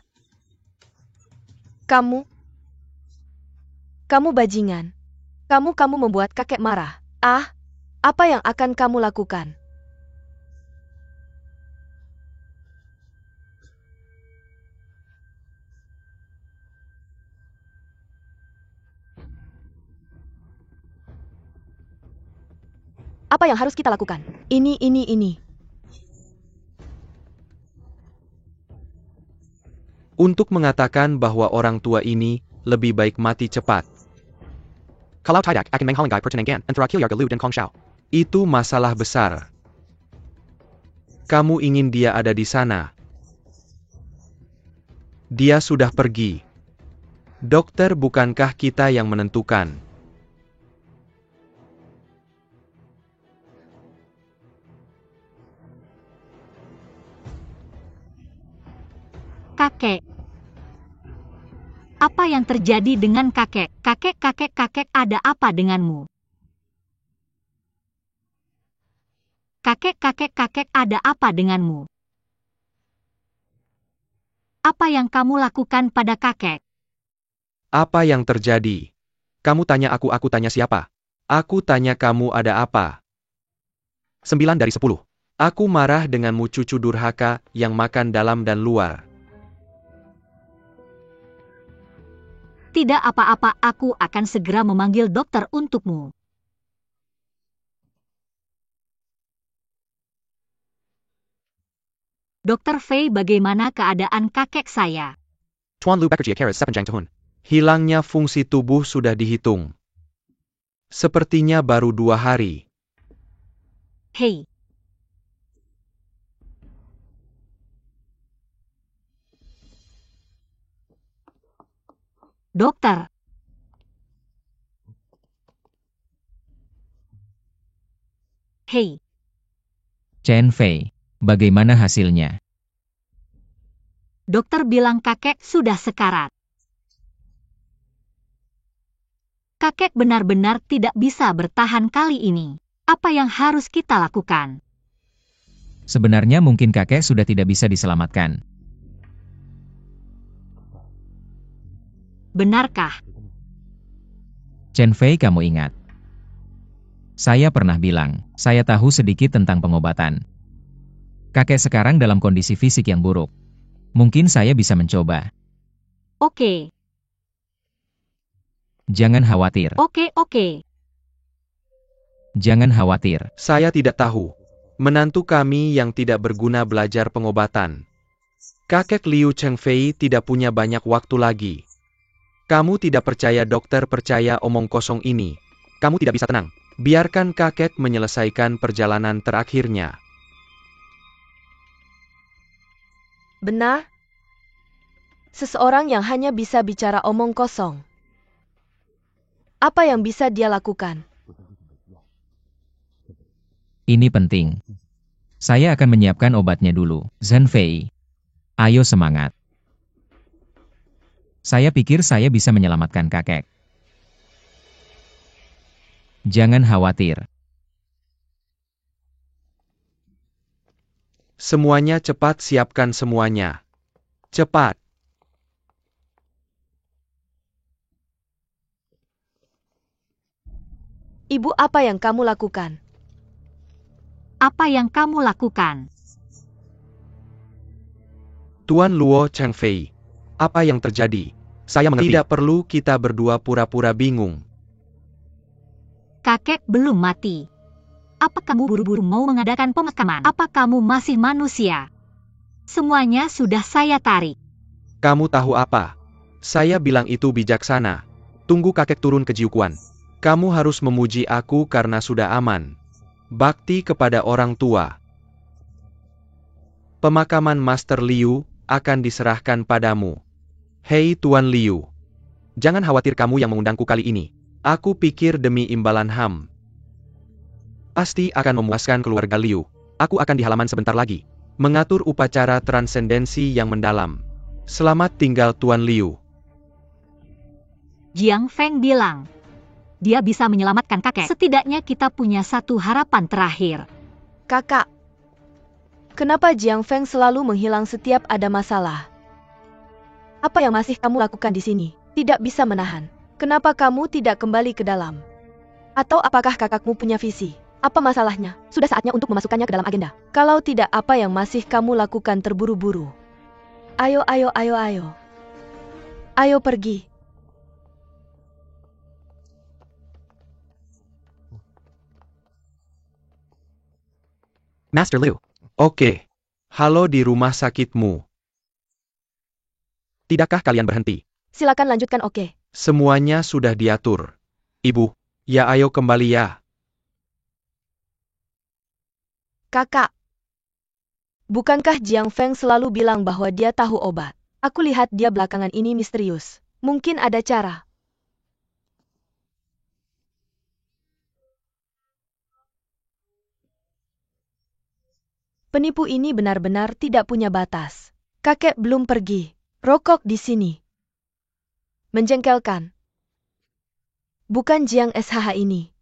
Kamu bajingan. Kamu membuat kakek marah. Ah, apa yang akan kamu lakukan? Apa yang harus kita lakukan? Ini. Untuk mengatakan bahwa orang tua ini lebih baik mati cepat. Kalau tidak akan menghalangi pertunangan antara Qilyar Galuh dan Kong Shao. Itu masalah besar. Kamu ingin dia ada di sana. Dia sudah pergi. Dokter, bukankah kita yang menentukan? Kakek. Apa yang terjadi dengan kakek? Kakek, ada apa denganmu? Kakek, ada apa denganmu? Apa yang kamu lakukan pada kakek? Apa yang terjadi? Kamu tanya aku tanya siapa? Aku tanya kamu ada apa? 9 dari 10. Aku marah denganmu, cucu durhaka yang makan dalam dan luar. Tidak apa-apa, aku akan segera memanggil dokter untukmu. Dokter Fei, bagaimana keadaan kakek saya? Tuan Lu Bekerja Keras Sepanjang Tahun. Hilangnya fungsi tubuh sudah dihitung. Sepertinya baru 2 hari. Hei. Dokter. Hei. Chen Fei, bagaimana hasilnya? Dokter bilang kakek sudah sekarat. Kakek benar-benar tidak bisa bertahan kali ini. Apa yang harus kita lakukan? Sebenarnya mungkin kakek sudah tidak bisa diselamatkan. Benarkah? Chen Fei, kamu ingat? Saya pernah bilang, saya tahu sedikit tentang pengobatan. Kakek sekarang dalam kondisi fisik yang buruk. Mungkin saya bisa mencoba. Oke. Jangan khawatir. Oke. Jangan khawatir. Saya tidak tahu. Menantu kami yang tidak berguna belajar pengobatan. Kakek Liu Cheng Fei tidak punya banyak waktu lagi. Kamu tidak percaya, dokter, percaya omong kosong ini. Kamu tidak bisa tenang. Biarkan kakek menyelesaikan perjalanan terakhirnya. Benar? Seseorang yang hanya bisa bicara omong kosong. Apa yang bisa dia lakukan? Ini penting. Saya akan menyiapkan obatnya dulu. Zhen Fei. Ayo semangat. Saya pikir saya bisa menyelamatkan kakek. Jangan khawatir. Semuanya cepat, siapkan semuanya. Cepat. Ibu, apa yang kamu lakukan? Apa yang kamu lakukan? Tuan Luo Cheng Fei. Apa yang terjadi? Saya mengerti. Tidak perlu kita berdua pura-pura bingung. Kakek belum mati. Apa kamu buru-buru mau mengadakan pemakaman? Apa kamu masih manusia? Semuanya sudah saya tarik. Kamu tahu apa? Saya bilang itu bijaksana. Tunggu kakek turun ke Jiuquan. Kamu harus memuji aku karena sudah aman. Bakti kepada orang tua. Pemakaman Master Liu akan diserahkan padamu. Hei Tuan Liu. Jangan khawatir, kamu yang mengundangku kali ini. Aku pikir demi imbalan HAM. Pasti akan memuaskan keluarga Liu. Aku akan di halaman sebentar lagi. Mengatur upacara transendensi yang mendalam. Selamat tinggal Tuan Liu. Jiang Feng bilang. Dia bisa menyelamatkan kakek. Setidaknya kita punya satu harapan terakhir. Kakak. Kenapa Jiang Feng selalu menghilang setiap ada masalah? Apa yang masih kamu lakukan di sini? Tidak bisa menahan. Kenapa kamu tidak kembali ke dalam? Atau apakah kakakmu punya visi? Apa masalahnya? Sudah saatnya untuk memasukkannya ke dalam agenda. Kalau tidak, apa yang masih kamu lakukan terburu-buru? Ayo. Ayo pergi. Master Liu. Oke. Halo di rumah sakitmu. Tidakkah kalian berhenti? Silakan lanjutkan, oke. Semuanya sudah diatur. Ibu, ya ayo kembali ya. Kakak. Bukankah Jiang Feng selalu bilang bahwa dia tahu obat? Aku lihat dia belakangan ini misterius. Mungkin ada cara. Penipu ini benar-benar tidak punya batas. Kakek belum pergi. Rokok di sini. Menjengkelkan. Bukan Jiang SHH ini.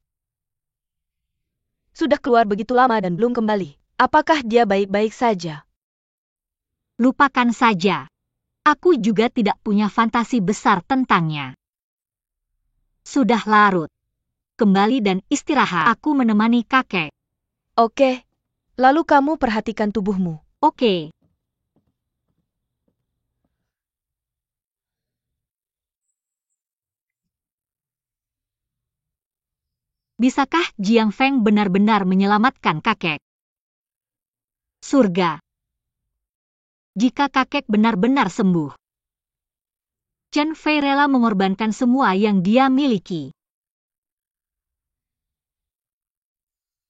Sudah keluar begitu lama dan belum kembali. Apakah dia baik-baik saja? Lupakan saja. Aku juga tidak punya fantasi besar tentangnya. Sudah larut. Kembali dan istirahat. Aku menemani kakek. Oke. Lalu kamu perhatikan tubuhmu. Oke. Bisakah Jiang Feng benar-benar menyelamatkan kakek? Surga. Jika kakek benar-benar sembuh. Chen Fei rela mengorbankan semua yang dia miliki.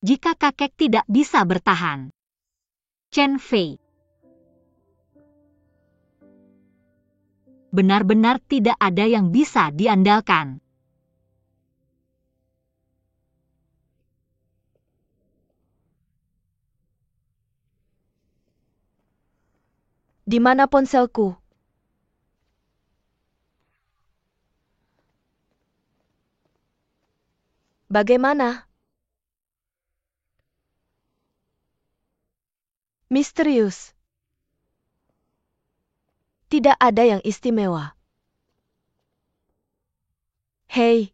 Jika kakek tidak bisa bertahan. Chen Fei. Benar-benar tidak ada yang bisa diandalkan. Di mana ponselku? Bagaimana? Misterius. Tidak ada yang istimewa. Hei.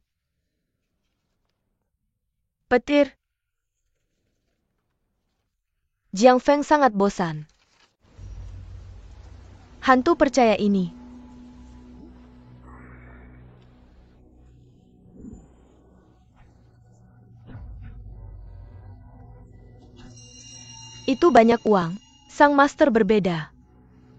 Petir. Jiang Feng sangat bosan. Hantu percaya ini. Itu banyak uang. Sang master berbeda.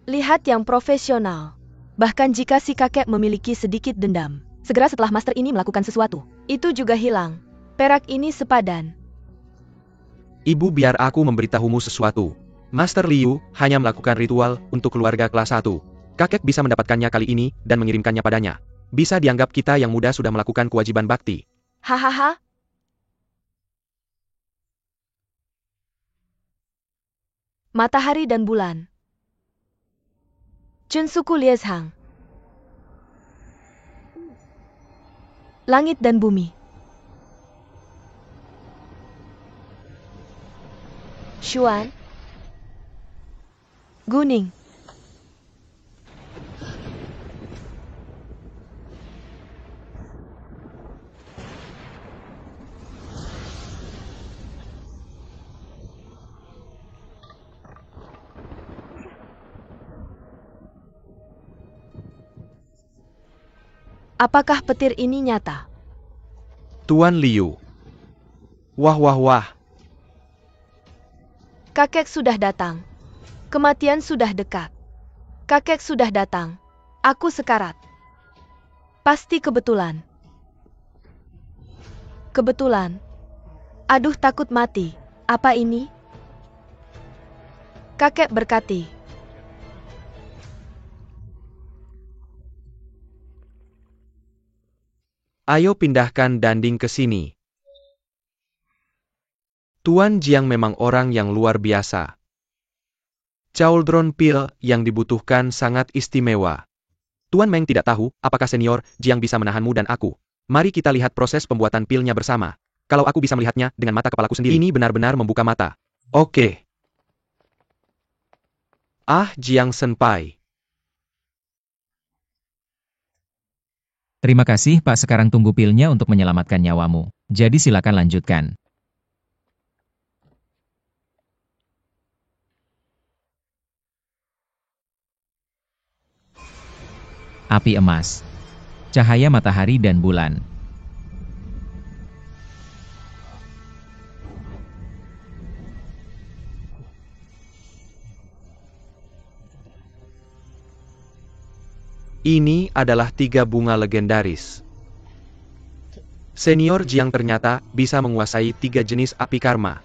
Lihat yang profesional. Bahkan jika si kakek memiliki sedikit dendam, segera setelah master ini melakukan sesuatu, itu juga hilang. Perak ini sepadan. Ibu, biar aku memberitahumu sesuatu. Master Liu hanya melakukan ritual untuk keluarga kelas 1. Kakek bisa mendapatkannya kali ini dan mengirimkannya padanya. Bisa dianggap kita yang muda sudah melakukan kewajiban bakti. Hahaha. Matahari dan bulan. Chunsuku Lieshang. Langit dan bumi. Xuan. Guning. Apakah petir ini nyata? Tuan Liu. Wah wah wah. Kakek sudah datang. Kematian sudah dekat. Kakek sudah datang. Aku sekarat. Pasti kebetulan. Kebetulan. Aduh, takut mati. Apa ini? Kakek berkati. Ayo pindahkan Danding ke sini. Tuan Jiang memang orang yang luar biasa. Cauldron Pil yang dibutuhkan sangat istimewa. Tuan Meng tidak tahu apakah senior Jiang bisa menahanmu dan aku. Mari kita lihat proses pembuatan pilnya bersama. Kalau aku bisa melihatnya dengan mata kepalaku sendiri, ini benar-benar membuka mata. Oke. Ah, Jiang Senpai. Terima kasih Pak, sekarang tunggu pilnya untuk menyelamatkan nyawamu. Jadi silakan lanjutkan. Api emas. Cahaya matahari dan bulan. Ini adalah 3 bunga legendaris. Senior Jiang ternyata bisa menguasai 3 jenis api karma.